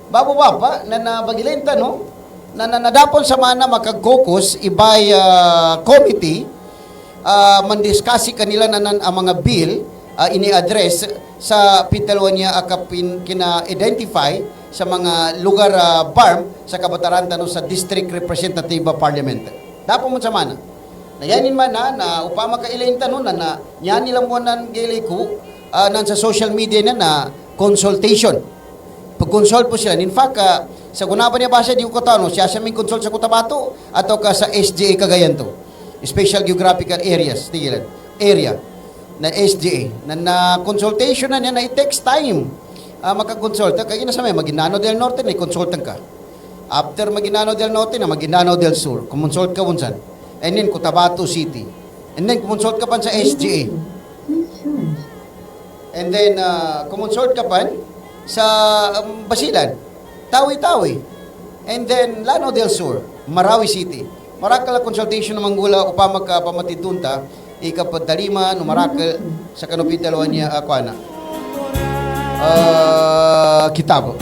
baba na nabagilenta no na nadapon sa mana makagkokos ibay committee mandiskasi kanila ang mga bill ini-address sa pitalwa niya kina-identify sa mga lugar BARM sa Kabataran tano sa District Representative Parliament. Dapo mo sa mana. Nayanin man na upama ka ilayin tanong na yan nila mo nan gili ko nan sa social media na consultation. Pag-consult po sila. In fact, sa gunapan niya basa, di ko tanong, siya may consult sa Cotabato atau ka sa SGA Cagayan to. Special Geographical Areas, area na SGA. Na consultation na niya na it takes time makakonsult. Kaya na sa may Maguindanao del Norte na i-consultan ka. After Maguindanao del Norte na Maguindanao del Sur, kumonsult ka unsan. And then Cotabato City. And then kumonsult ka pa sa SGA. And then kumonsult ka pa sa Basilan, Tawi-Tawi. And then Lanao del Sur, Marawi City. Marakal consultation ng manggula upama ka pamatidunta ikapadalima no marakal sa kanupitalawan niya akwana. Kitabo.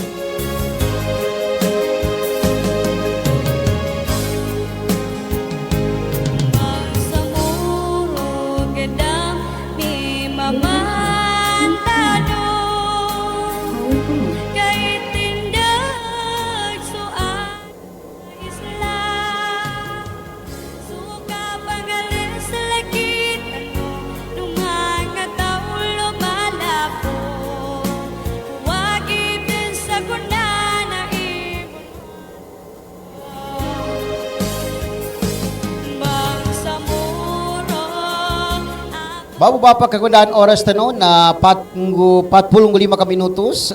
Bago ba pa kagundaan oras tano na 45 ka minutos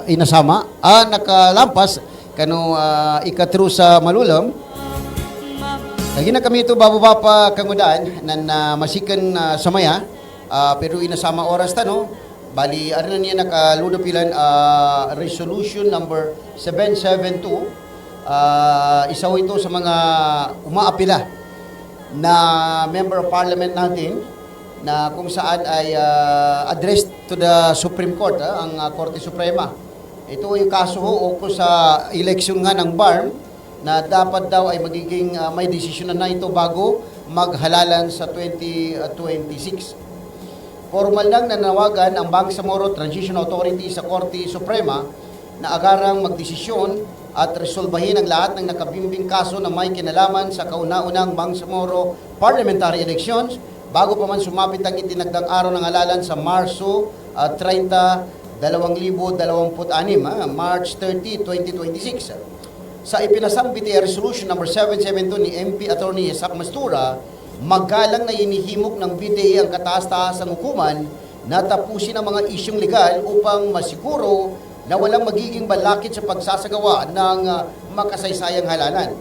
inasama nakalampas kano ikatru sa malulam. Lagi na kami ito bago ba pa kagundaan na masikan samaya pero inasama oras tano bali ano niya nakaludapilan resolution number 772 isaw ito sa mga umaapila na member of parliament natin na kung saan ay addressed to the Supreme Court, ang Korte Suprema. Ito yung kaso o sa eleksyon nga ng BARM na dapat daw ay magiging may desisyon na ito bago maghalalan sa 2026. Formal lang nanawagan ang Bangsamoro Transition Authority sa Korte Suprema na agarang magdesisyon at resolbahin ang lahat ng nakabimbing kaso na may kinalaman sa kauna-unang Bangsamoro Parliamentary Elections bago pa man sumapit ang itinagdang araw ng halalan sa Marso 30, 2026, March 30, 2026. Sa ipinasang BTA Resolution number 772 ni MP Attorney Isak Mastura, magalang na inihimok ng BTA ang kataas-taasang hukuman na tapusin ang mga isyong legal upang masiguro na walang magiging balakid sa pagsasagawa ng makasaysayang halalan.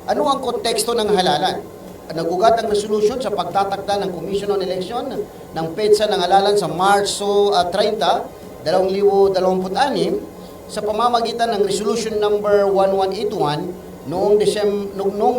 Ano ang konteksto ng halalan? Nagugat ang resolution sa pagtatakda ng Commission on Election ng petsa ng halalan sa Marso 30, 2026 sa pamamagitan ng Resolution number 1181 noong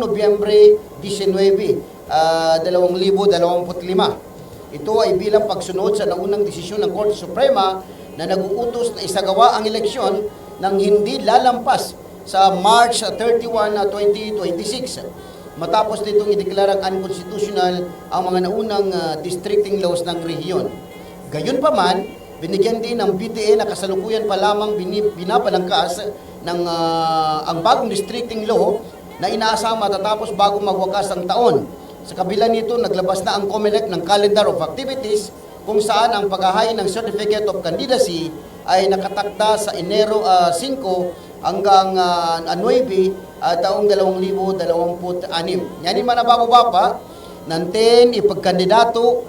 Nobyembre 19, 2025. Ito ay bilang pagsunod sa naunang desisyon ng Korte Suprema na nag-uutos na isagawa ang eleksyon ng hindi lalampas sa March 31, 2026. Matapos nitong ideklarang unconstitutional ang mga naunang districting laws ng rehiyon. Gayunpaman, binigyan din ng BTA na kasalukuyan pa lamang binapalangkas ng ang bagong districting law na inaasang matatapos bago magwakas ang taon. Sa kabila nito, naglabas na ang COMELEC ng Calendar of Activities kung saan ang paghahain ng Certificate of Candidacy ay nakatakda sa Enero 5 hanggang 9 taong 2026. Yan yung manabababa pa, nantin ipagkandidato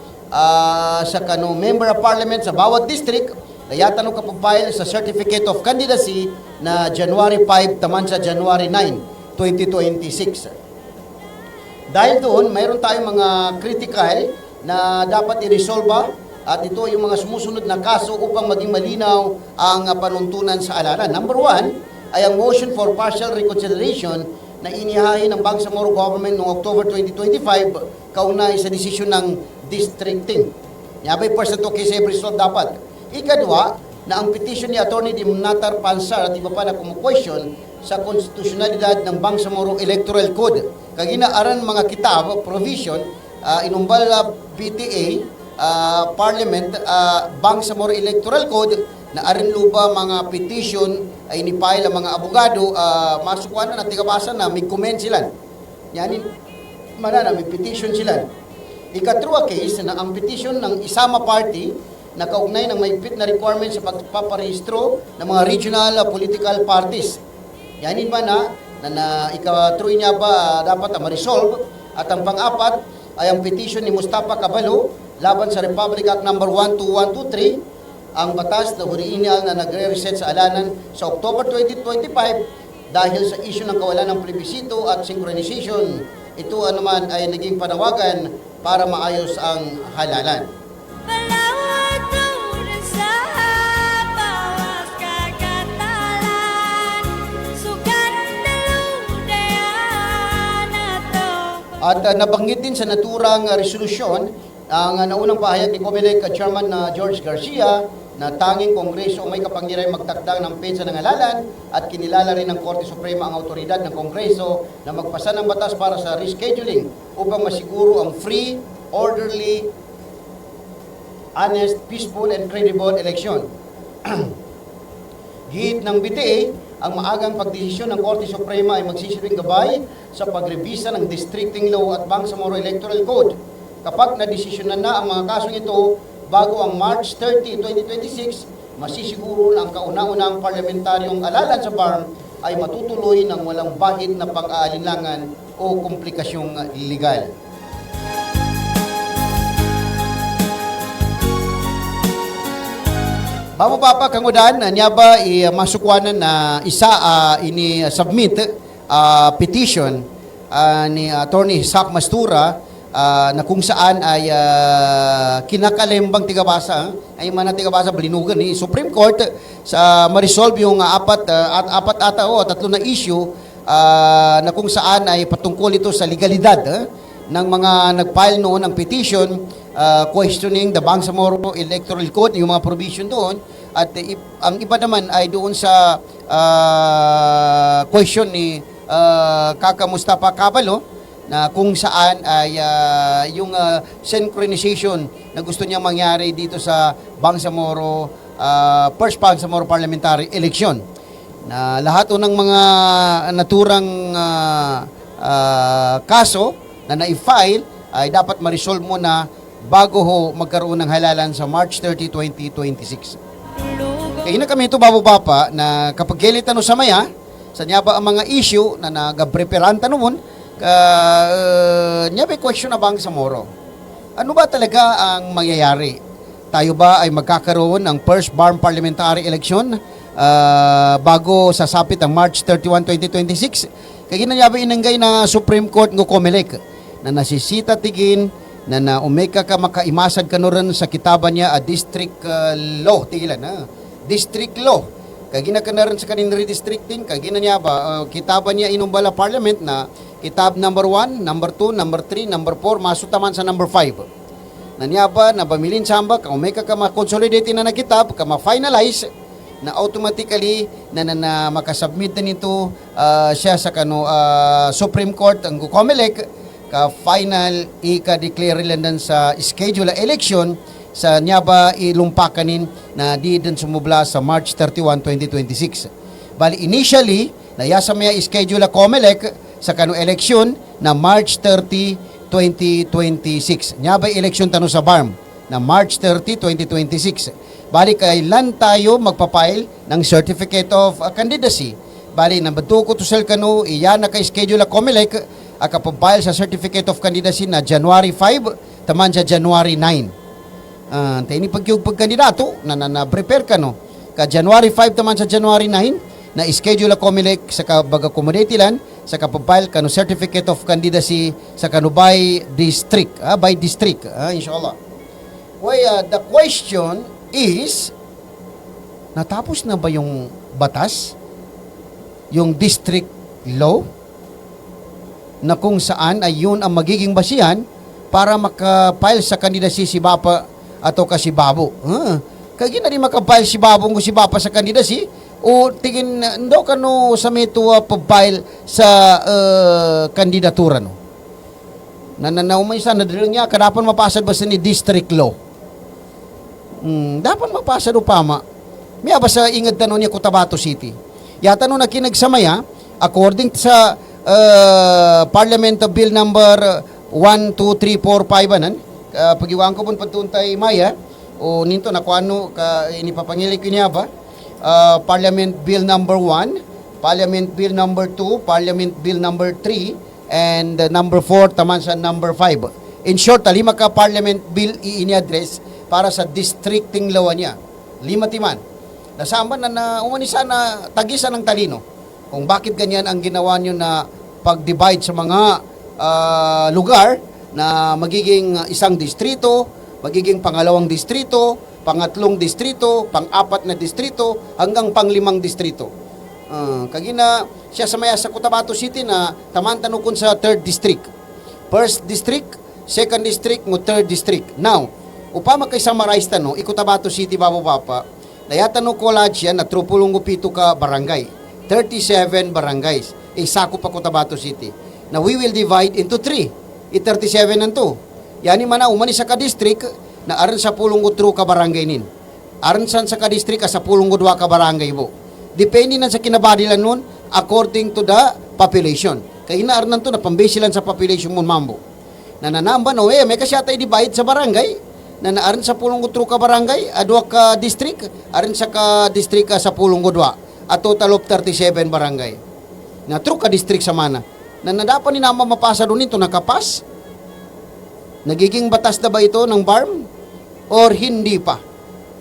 sa member of parliament sa bawat district, dayatan ng kapag-file sa Certificate of Candidacy na January 5 taman sa January 9, 2026. Dahil doon, mayroon tayong mga critical na dapat i-resolve at ito yung mga sumusunod na kaso upang maging malinaw ang panuntunan sa halalan. Number 1 ay ang motion for partial reconsideration na inihahin ng Bangsamoro government noong October 2025 kaunay sa desisyon ng districting. Yabay person to case every resolve dapat. Ikadwa, na ang petition ni Attorney Dimnatar Pansar at iba pa na kumu-question sa konstitusyonalidad ng Bangsamoro Electoral Code. Kaginaaran mga kitab, provision, inumbal BTA Parliament, Bangsamoro Electoral Code na arin luba mga petition ay ni-file ang mga abogado, masukuan na tigabasa na may comment sila. Yani, manana, may petition sila. Ikatrua case na ang petition ng isama party na kaugnay ng mahigpit na requirement sa pagpaparehistro ng mga regional political parties. Yanin ba na ikatruy niya ba dapat ma-resolve? At ang pang-apat ay ang petition ni Mustafa Cabalo laban sa Republic Act No. 12123, ang batas na original na nagre-reset sa alanan sa October 2025 dahil sa issue ng kawalan ng plebisito at synchronization. Ito naman ay naging panawagan para maayos ang halalan. At nabanggit din sa naturang resolusyon ang naunang pahayag ni COMELEC Chairman George Garcia na tanging Kongreso may kapangyarihan magtakdang ng pensa ng halalan at kinilala rin ng Korte Suprema ang autoridad ng Kongreso na magpasa ng batas para sa rescheduling upang masiguro ang free, orderly, honest, peaceful, and credible election. Gihit ng BTA, ang maagang pagdesisyon ng Korte Suprema ay magsisilbing gabay sa pagrebisa ng Districting Law at Bangsamoro Electoral Code. Kapag nadesisyonan na ang mga kasong ito bago ang March 30, 2026, masisiguro na ang kauna-unang parlamentaryong alalan sa BARM ay matutuloy ng walang bahid na pag-aalinlangan o komplikasyong legal. Bago papa kangudan niya ba masukwanan na isa ini submit petition ni Attorney Sak Mastura na kung saan ay kinakalembang tigabasa ay mana tigabasa balinugan ni Supreme Court sa ma-resolve yung apat ata o tatlo na issue na kung saan ay patungkol ito sa legalidad ng mga nag-file noon ng petition questioning the Bangsamoro Electoral Code, yung mga provision doon, at ang iba naman ay doon sa question ni Kaka Mustafa Cabalo na kung saan ay yung synchronization na gusto niyang mangyari dito sa Bangsamoro first Bangsamoro parliamentary election, na lahat ng mga naturang kaso na na-file ay dapat ma-resolve muna bago ho magkaroon ng halalan sa March 30, 2026. Kaya na kami ito, Babo Papa, na kapag kailit sa maya, sa niya ba ang mga issue na nag-preparan noon, niya ba question na Bangsamoro? Ano ba talaga ang mangyayari? Tayo ba ay magkakaroon ng first BARM parliamentary election bago sasapit ang March 31, 2026? Kaya na niya ba inanggay na Supreme Court ng COMELEC na nasisita tigin na umeka ka makaimasad ka rin sa kitaban niya district law tigilan district law kagina ka na rin sa kanin redistricting kagina niya ba kitaban niya inumbala parliament na kitab number 1, number 2, number 3, number 4 masutaman sa number 5 na niya ba na bamilin samba ka umeka ka makonsolidate na kitab ka ma-finalize na automatically na makasubmit na nito siya sa Supreme Court ang COMELEC ka final ika-declare lang sa schedule election sa nyaba ilumpakanin na di din sumubla sa March 31, 2026. Bali initially nayasa maya schedule COMELEC sa election na March 30, 2026. Nyaba election tano sa BARM na March 30, 2026. Bali kailan tayo magpapile ng Certificate of Candidacy. Bali nabatuko to sel iyan na ka-schedule COMELEC akapapile sa Certificate of Candidacy na January 5 taman sa January 9. Ini pagkandidato na prepare ka ka January 5 taman sa January 9 na schedule COMELEC sa kabaga community land sa kapapile Certificate of Candidacy sa by district by district inshallah. The question is natapos na ba yung batas yung district law na kung saan ay yun ang magiging basihan para makapile sa kandidacy si Bapa ato si Babo. Kaya na rin makapile si Babo kung si Bapa sa kandidacy o tingin ndo kano sa meto pagpile sa kandidatura no. Nananaumay sa nadrilang niya kadapan mapasad ba sa ni district law. dapat mapasa do pama. May abasa ingad tanon niya Cotabato City. Yata no nakinagsamaya, according sa Parliament Bill number 1, 2, 3, 4, 5 anan, pagiwaan ko pun patuntay Maya, o ninto na kuano ka inipapangilik ko niya ba, Parliament Bill number 1, Parliament Bill number 2, Parliament Bill number 3, and number 4, taman sa number 5. In short, 5 ka Parliament Bill i-address para sa districting law niya. 5 timan. Nasama na umanisa na tagisan ng talino kung bakit ganyan ang ginawa nyo na pag-divide sa mga lugar na magiging isang distrito, magiging pangalawang distrito, pangatlong distrito, pang-apat na distrito, hanggang pang-5 distrito. Kagina siya sa maya sa Cotabato City na tamantanukon sa 3rd district. 1st district, 2nd district, mo 3rd district. Now, upama kay summarize tano, Cotabato City babo papa, nayatan no college yan na 37 ka barangay. 37 barangays. Sakop pa Cotabato City. Now, we will divide into 3. 37 nanto. Yani mana umani sa ka-district na aran sa 13 ka barangay nin. Aran san sa ka-district sa 12 ka barangay mo. Depende na sa kinabadilan nun according to the population. Kaya inaaran nanto na pambasilan sa population mo mambo. Na nanamba no may kasi atay divide sa barangay. Na naaran sa 13 ka barangay, adwa ka district, aran sa ka-district sa 12. A total of 37 barangay. Na true ka district sa mana. Na nadapan ni nama mapasa doon ito, nakapas? Nagiging batas na ba ito ng BARM? Or hindi pa?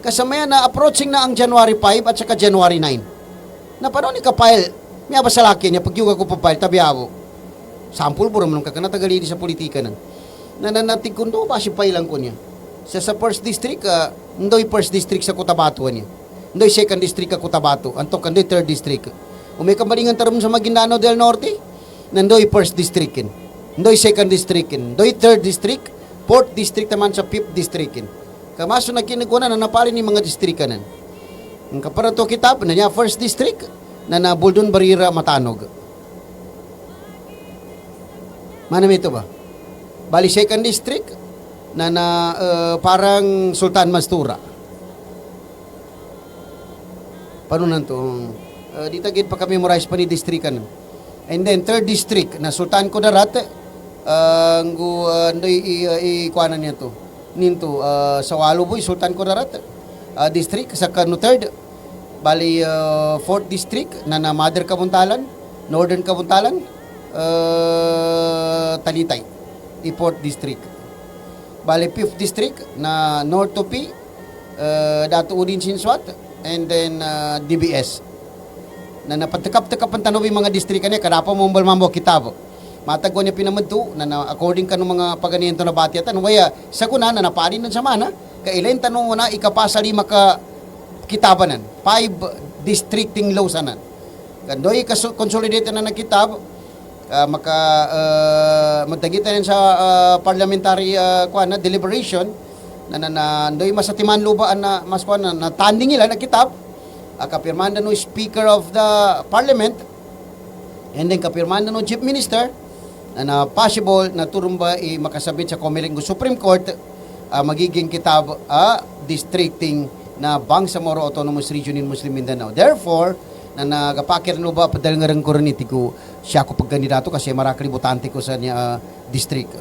Kasamaya na approaching na ang January 5 at saka January 9. Na paano ni kapile? May ba sa laki niya, pag yung ako papile, tabi ako. Sample po naman ka na tagalidi sa politika nan. Nananatig kundo, ba si pailang ko niya. Sa 1st district, ndoy 1st district sa Cotabato niya. Ndoy 2nd district ka Cotabato. Antok kandoy 3rd district. Umay kamalingan tarum sa Maguindanao del Norte, nandoy 1st district. Ndoy 2nd district. Ndoy 3rd district, 4th district naman sa 5th district. Kamaso na kinaguna na napalin ni mga district nan. Ang kaparato kitab na niya 1st district na Buldon Barira Matanog. Manam ito ba? Bali 2nd district na parang Sultan Mastura. Paano nanto? Di tagid pa kami memorize pa ni districtan. And then 3rd district na Sultan Kudarat kuanan niya to. Ninto sa Waluboy Sultan Kudarat district sa kano 3rd bali 4th district na Mother Kabuntalan, Northern Kabuntalan, Talitay, 4th district. Bali 5th district na North Tupi, Dato Udin Sinswat, and then DBS. Na napatekap-tekap ang tanobi mga distrika niya, kadapa mo mambo kitab. Matagwa niya pinamadto, na according ka ng mga paganiento na bati at waya, sa kuna na naparin ng samana, kailan tanong mo na ikapasa 5 ka kitabanan, 5 districting laws anan. Kandoy consolidated na kitab, magdagitan sa parliamentary deliberation, nandoy masatiman lubaan na mas na tanding nila na kitab, kapirmanda no Speaker of the Parliament, and then kapirmanda no Chief Minister, na possible na turumba makasabit sa Comelec Supreme Court, magiging kitab districting na Bangsamoro Autonomous Region in Muslim Mindanao. Therefore, na nagapakir no ba padal nga ko rin ko siya ko pagkandidato kasi marakali botante ko sa niya district.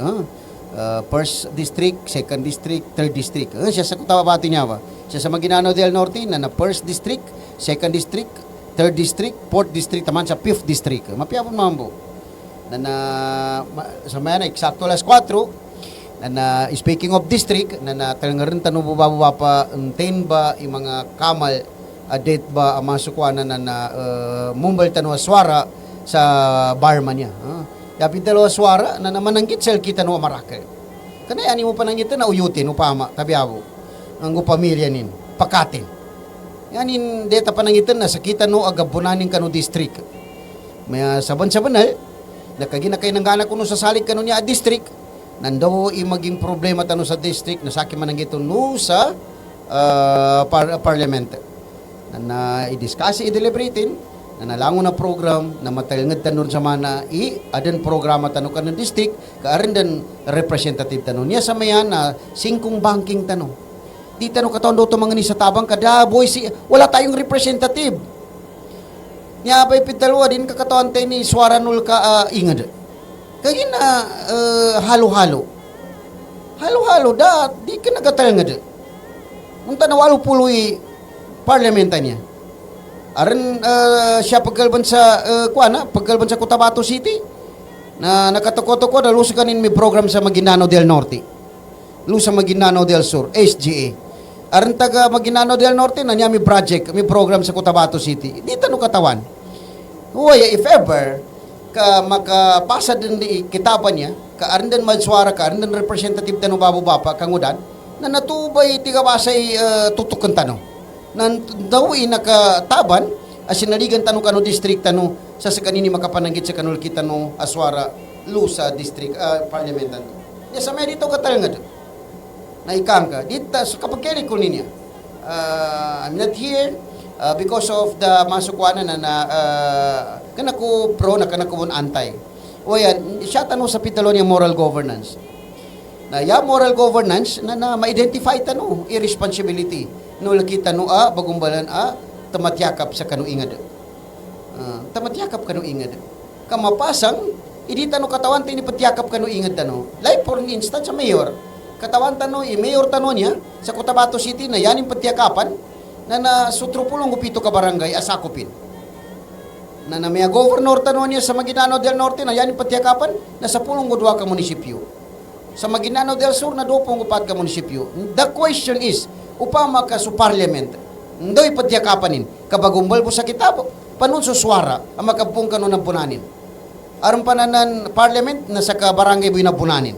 1st district, 2nd district, 3rd district. Siya sa Cotabato niya ba? Siya sa Maguindanao del Norte na 1st district, 2nd district, 3rd district, 4th district, taman sa 5th district. Mapiyapon mambo. Sa maya na, eksakto alas 4, speaking of district, talagang rin tanong bubaba pa, 10 ba, yung mga kamal, date ba, ang mga sukwanan Mumbal Tanwa Swara sa Barma niya. Yapin dalawa swara na naman ang gitsel kita no marakal. Kanay ani mo pa nang ito na uyutin upama tabiabo. Ang pamilya nin pakatin. Yanin deta pa nang ito na sakita no agabunanin kanu district. May saban-sabanal nakagina kay nang gana kuno sa salig kanu niya district. Nandaw maging problema tano sa district na sakin man ang ito no sa parliament. Na i-discuss i-deliberatin na nalango na program na matalingad tanon sa mana adan programa tanong ka ng district kaarin dan representative tanon niya sa mayan na 5 banking tanong Di tanong katawan do to mga ni sa tabang kada boy si wala tayong representative. Nya bay pitalwa din kakatawan tayo ni Swaranul ka ingad. Kaya na halo-halo. Halo-halo da di ka nagatal nga da. Munta na 80 parlamenta niya. Aron siya pagkalban sa pagkalban sa Cotabato City na nakatoko-toko da lusa kanin may program sa Maguindanao del Norte. Lusa Maguindanao del Sur, SGA. Aron taga Maguindanao del Norte na niya may project, may program sa Cotabato City. Di tanong katawan. Huwag if ever ka makapasa din di kitapan niya, ka aron din magswara ka, aron din representative tanong babu-bapa kangudan, na natubay tigabasay tutukan tanong. Nan daw nakataban asin naligan tanong kano district tanong sa kanini makapananggit sa kanul kita no Aswara Lusa district parliament tanong. Ya sa merito ka talaga na ikang ka. Dita so kapag kaya ko niya. I'm not here because of the masukwanan na kanako pro na kanako anti. O yan, siya tanong sa pitalo niya moral governance. Na moral governance na ma-identify tanong irresponsibility. No kita no bagumbalan tamatyakap sa kanu ingad. Tamatyakap kanu ingad. Kamapasang idi tanong katawan tini patyakap kanu ingad tanong. Like for instance sa mayor, katawan tanong mayor tanong niya sa Cotabato City na yaning patyakapan na sutrupulong gupito ka barangay asakupin. Na may governor tanong niya sa Maguindanao del Norte na yaning patyakapan na sa pulong gudwa ka munisipyo. Sa Maguindanao del Sur na dopong upat ka munisipyo. The question is, upama ka sa parliament, ndoy patyakapanin, kabagumbal po sa kitabo, panun suswara, ang makapung ka nun ng punanin. Aron pananan parliament, nasa ka barangay buhay na punanin.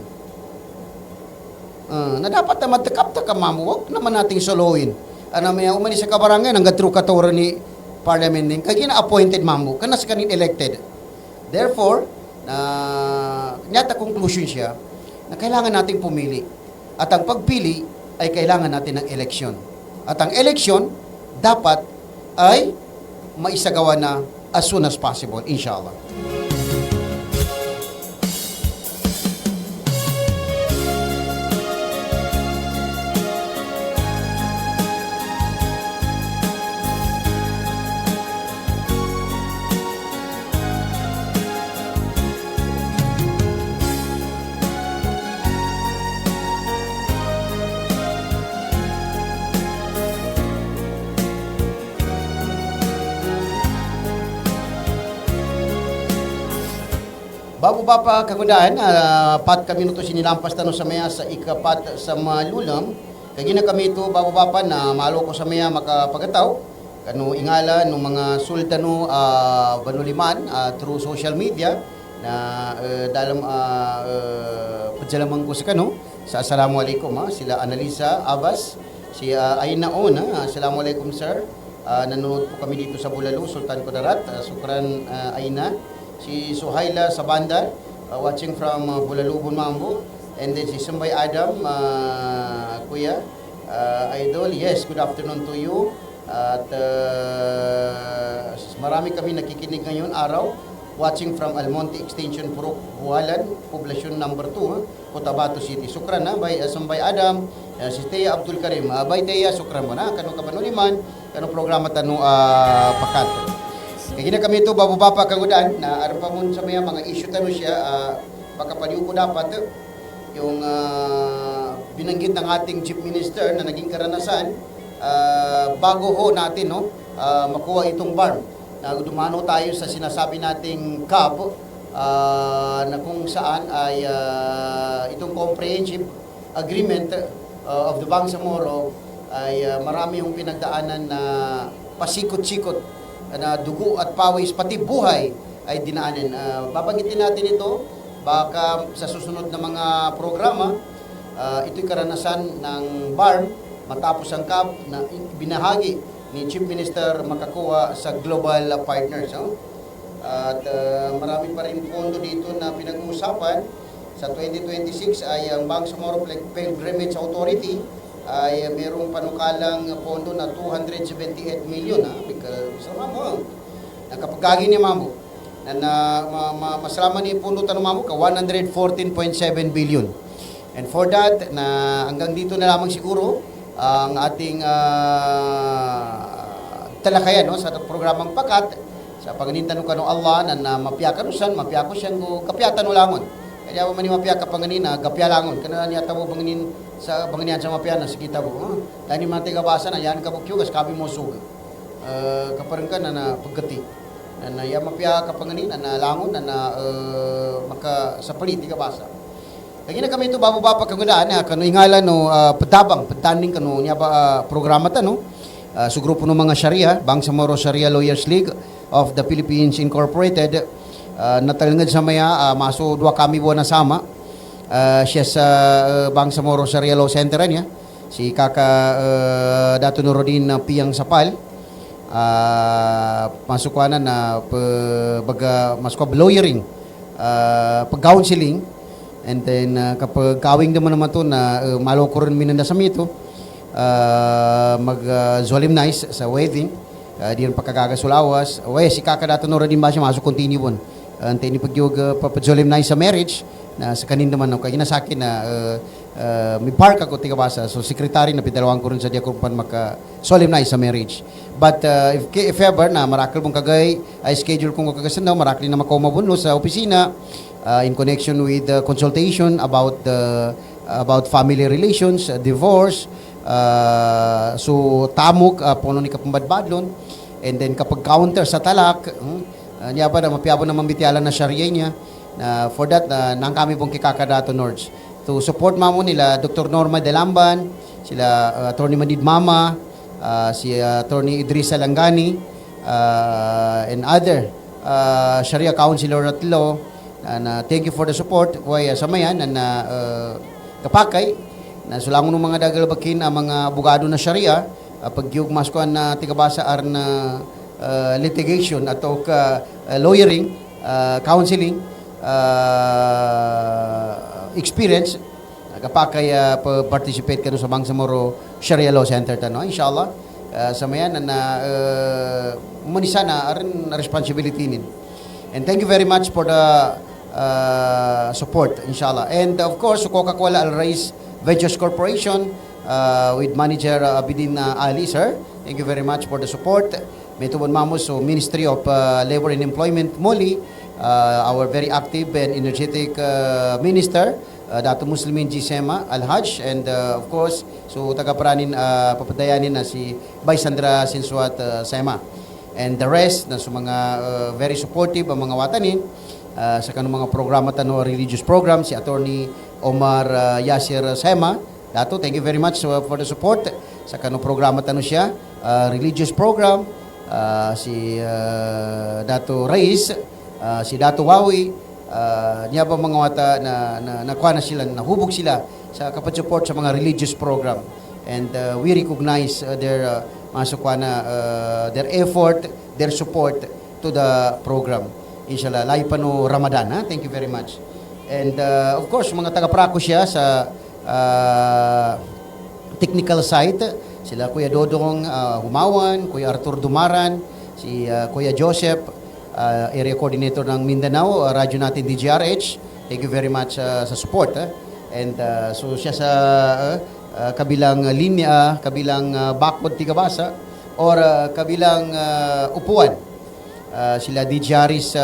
Na dapat na matakap ta kamamu, wag naman nating soloin. Ano may umani sa kabarangay, nang gatru katora ni parliament din, kaya na-appointed mamu, kanas kanin elected. Therefore, nyata conclusion siya, na kailangan nating pumili. At ang pagpili ay kailangan natin ng eleksyon. At ang eleksyon dapat ay maisagawa na as soon as possible, inshallah. Bago ba pa kagudaan, pat kami nito sinilampas tanong sa maya sa ikapat sa malulam. Kaya na kami ito, bago ba pa na malo ko sa maya makapagataw. Kano ingala ng mga sultano banuliman through social media na dalam padyalamang ko sa kano. Sa assalamualaikum sila Analisa Abbas, si Aina Ona, assalamualaikum sir. Nanonood po kami dito sa Bulalo, Sultan Kudarat, sukran Aina. Si Suhaila Sabanda, watching from Bulalubon, Mambo. And then si Sumbay Adam, Kuya, Idol. Yes, good afternoon to you. At marami kami nakikinig ngayon araw. Watching from Almonte Extension, Purok, Buhalan, Poblasyon number 2, Cotabato City. Sukran by Sumbay Adam, si Teya Abdul Karim. By Teya, sukran mo na. Kanong kapanuliman, kanong programa tanong pakat. Kaya na kami ito, bababa kagudan, na aram pa mo sa mga issue tanong siya, baka paliw ko dapat yung binanggit ng ating Chief Minister na naging karanasan, bago ho natin makuha itong BARM. Na dumano tayo sa sinasabi nating CAB, na kung saan ay itong comprehensive agreement of the Bangsamoro ay marami yung pinagdaanan na pasikot-sikot na dugo at pawis, pati buhay ay dinaanin. Babanggitin natin ito, baka sa susunod na mga programa, ito'y karanasan ng BARM matapos ang CAB na binahagi ni Chief Minister makakuha sa global partners. At marami pa rin pondo dito na pinag-uusapan. Sa 2026 ay ang Bangsamoro Pilgrimage Authority ay mayroong panukalang pondo na 278 million. Masalaman mo. Nakapagagi ni Mambo. Masalaman ni pondo tanong Mambo ka 114.7 billion. And for that, na hanggang dito na lamang siguro ang ating talakayan no, sa programang Pakat sa panganintan kano Allah na mapiyaka nusan mapiyako siyang kapyatan ulangon kaya man ni mapiyaka panganina gapyalangon kana niya tabo banginin sa banginian sa mapiyana sa kita mo tani man tiga basa na yan kabukyo gas kabi mo sug kaparang ka na pagkati na ya mapiyaka panganina na langon na maka sa palit tiga basa kaya na kami ito bababa pagkagudaan kano ingala no pedabang petaning kano niya ba programa ta no sa grupo ng mga Sharia Bangsamoro Sharia Lawyers League of the Philippines Incorporated natalangad sa maya maso dua kami buwan na sama siya sa Bangsamoro Sharia Law Center niya si Kaka Dato Nuruddin Piang Sapal masukuanan na baga masukab lawyering pag-counseling and then kapag kawing naman to na malokoron minanda sa mito mag-solemnize sa wedding diyan pagkagagasulawas si Kaka Dato Nuruddin ba siya masuk continue bon antay ni pagyog papa-solemnize sa marriage na sa kanin naman kaya na sa akin na may park ako tiga basa so secretary na pidalawang ko rin sa diya kung pan maka-solemnize sa marriage but if ever na marakil mong kagay ay schedule kong kagasandaw marakil na makumabunlo sa opisina in connection with consultation about family relations divorce so tamok puno ni kapambadbadlon and then kapag counter sa talak niya ba na mapiyabo na mambitialan na Sharia niya for that nang kami pong kikaka Dato Nords to support mamo nila Dr. Norma Delamban sila Attorney Madid Mama si Attorney Idrisa Langani and other Sharia Counselor at Law na thank you for the support kaya samayan na kapakay na sulangon ng mga dagalbakin ang mga abogado na Sharia pagyug maskuan na tigabasa ar na litigation ato ka lawyering counseling experience kapakay participate kano sa Bangsamoro Sharia Law Center tano inshallah samayan na manisa na aron responsibility nin and thank you very much for the support inshallah and of course Coca-Cola Al Rais Ventures Corporation with manager Abidin Ali sir thank you very much for the support may tubon mamos so Ministry of Labor and Employment Moli our very active and energetic minister Dato Muslimin G. Sema Al-Hajj and of course so tagapranin papadayanin na si Bay Sandra Sinsuat Sema and the rest na so mga very supportive ang mga watanin sa kanong mga programa tano religious program si Attorney Omar Yasir Sema Dato thank you very much for the support sa kanong programa tano siya religious program si Dato Reis si Dato Wawi niya ba mga wata na nakuha na sila nahubog sila sa kapag-support sa mga religious program and we recognize their their effort their support to the program inshallah lahi pa no Ramadan thank you very much and of course mga taga-prako siya sa technical side sila Kuya Dodong Humawan Kuya Arthur Dumaran si Kuya Joseph area coordinator ng Mindanao radyo natin DGRH thank you very much sa support and so siya sa kabilang linya kabilang bakod tigabasa or kabilang upuan sila DJ Haris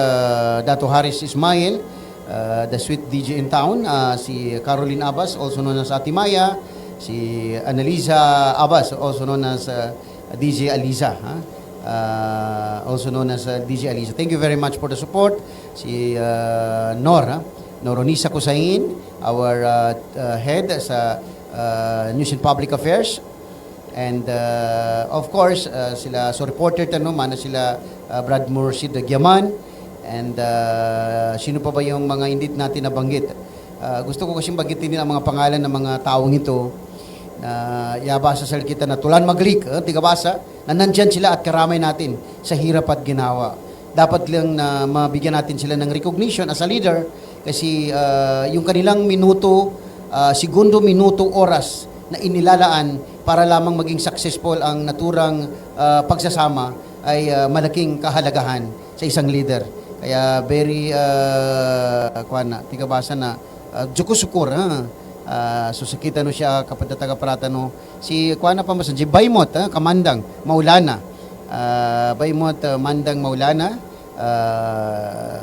Dato Haris Ismail the sweet DJ in town si Caroline Abbas also known as Atimaya si Annalisa Abbas also known as DJ Aliza also known as DJ Aliza thank you very much for the support si Noronisa Kusain our head sa News and Public Affairs and of course sila so reporter mana sila Brad Mursid Gyaman and sino pa ba yung mga hindi natin nabanggit gusto ko kasing banggitin ang mga pangalan ng mga taong ito na yabasa sa kita na tulan maglik tigabasa na nandyan sila at karamay natin sa hirap at ginawa dapat lang na mabigyan natin sila ng recognition as a leader kasi yung kanilang minuto segundo, minuto, oras na inilalaan para lamang maging successful ang naturang pagsasama ay malaking kahalagahan sa isang leader. Kaya very tigabasa na jukusukur Susakita no siya kapag taga-parata no. Si kuha na pa mas si Baymot, Kamandang Maulana. Baymot Mandang Maulana.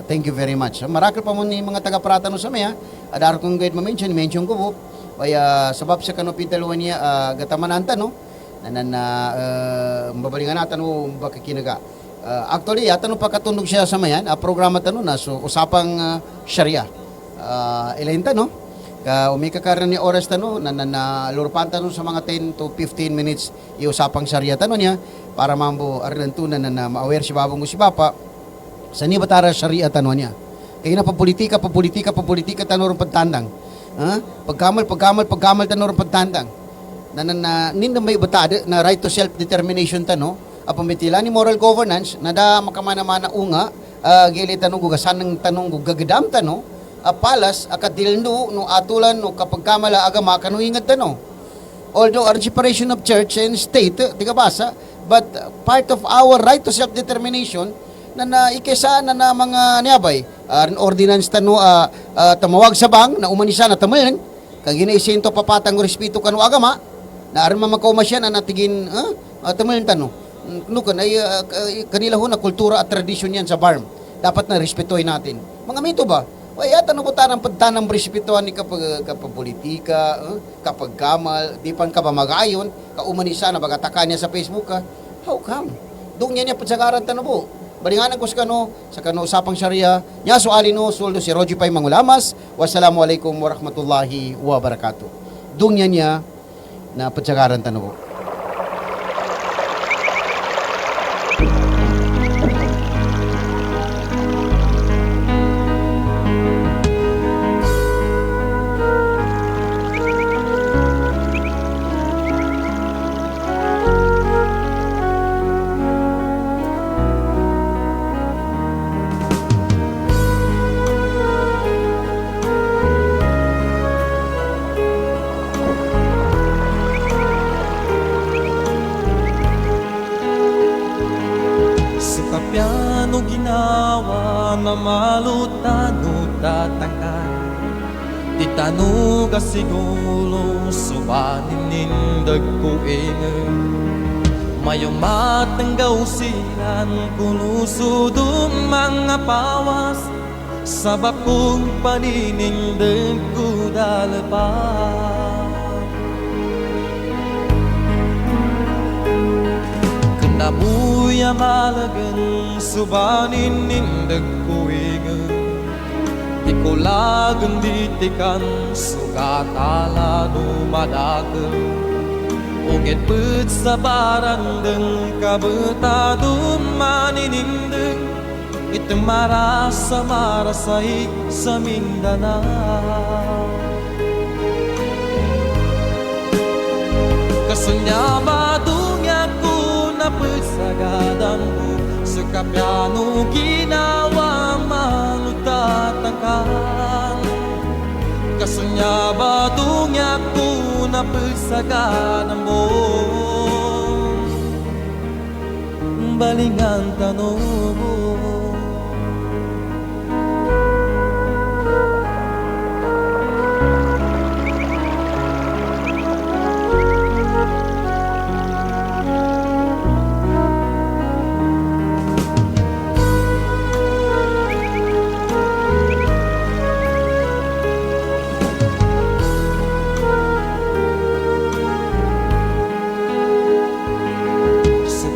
Thank you very much. Marakal pa mo ni mga taga-parata no sa maya. Adaro kong guide mention ko po. Kaya sabab sa kano pintaluan niya gatamananta no. Mabalingan natin no baka kinaga. Actually, yata no pagkatunog siya sa mayan, programa tanong na so usapang Sharia. Elenta no? Umikakaroon ni oras tano na lurpan tano sa mga 10 to 15 minutes iusapang Sharia tano niya para mambo arlantunan na ma-aware si babong si papa sa ni batara Sharia tano niya. Kaya na papolitika tano ron pagtandang. Pagkamal tano ron pagtandang. Ninda may batade na right to self-determination tano apamitila ni moral governance na da makamana-mana unga gili tanong gugasan ng tanong gugagadam tano apalas akadilno no atulan no kapag kamala agama kanu ingat tano. Although our separation of church and state tiga basa but part of our right to self-determination na ikesa na mga niyabay ordinance tano tamawag sa bang na umanisa na tamalan kagina isinto papatang respeto kanu agama na arma makaumasyan na natigin tamalan tano nukan ay kanila ho na kultura at tradisyon yan sa barm dapat na respetuhin natin mga mito ba. Kaya tanong ko tanang pagtanang respetuhan ni kapag politika, kapag kamal, di pan ka ba magayon, kaumanisa na bagataka niya sa Facebook ka. How come? Doon niya pagsagaran tanong po. Balinganan ko sa kano usapang Sharia. Nya suali no, suldo si Roji Pay Mangulamas. Wassalamualaikum warahmatullahi wabarakatuh. Doon niya na pagsagaran tanong po. Piano ginawa na malutano tatangkan Di tanuga siguro subanin nindag ko ingay Mayong matanggaw silan kulusudong mga pawas Sabab kong paninindag ko dalapan Nabuya malagan subanin nindag kuwigan Di ko lagang ditikan sugatala dumadagan Ungit put sa barandang kabutadong maninindag Itong marasay sa Mindanao Kasunya badunya ko napagsagadang mo sa kapyano ginawa malutatangkan Kasunya badunya ko napagsagadang mo Balingan tanong mo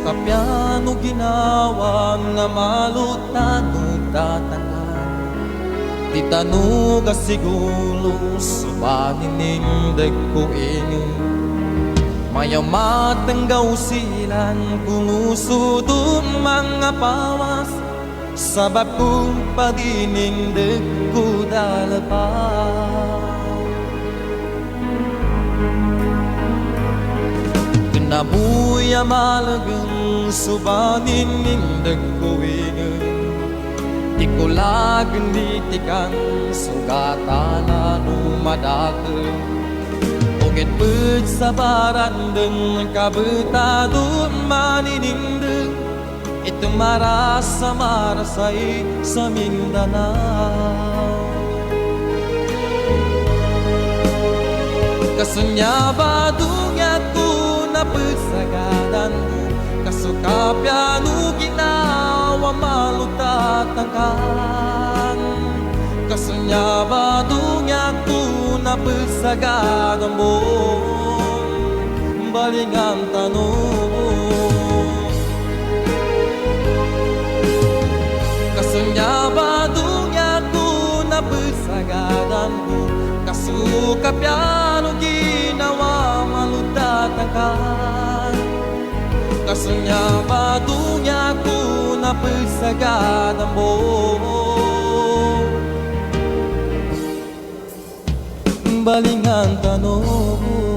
Kapyano ginawa nga malutano tatangan Di tanuga siguro subanin nindag ko ingin Mayaw matanggaw silan kulusudong mga pawas Sabab kong padinindag ko dalapan Nabuya malagang subanin nindag kuwigan Di ko lagang ditikan sugatala numadagan Ungit put sa barandang kabutado maninindag Itong marasay sa Mindanao Kasunyabadong ako napasagadan mo, kasukapyano ginawa malutatakan. Kasunyabadong ako napasagadan mo, balingan tanong. Kasunyabadong ako napasagadan mo, kasukapyano ginawa malutatakan. Kasunyabadong ako napasagadan mo, balingan tanong.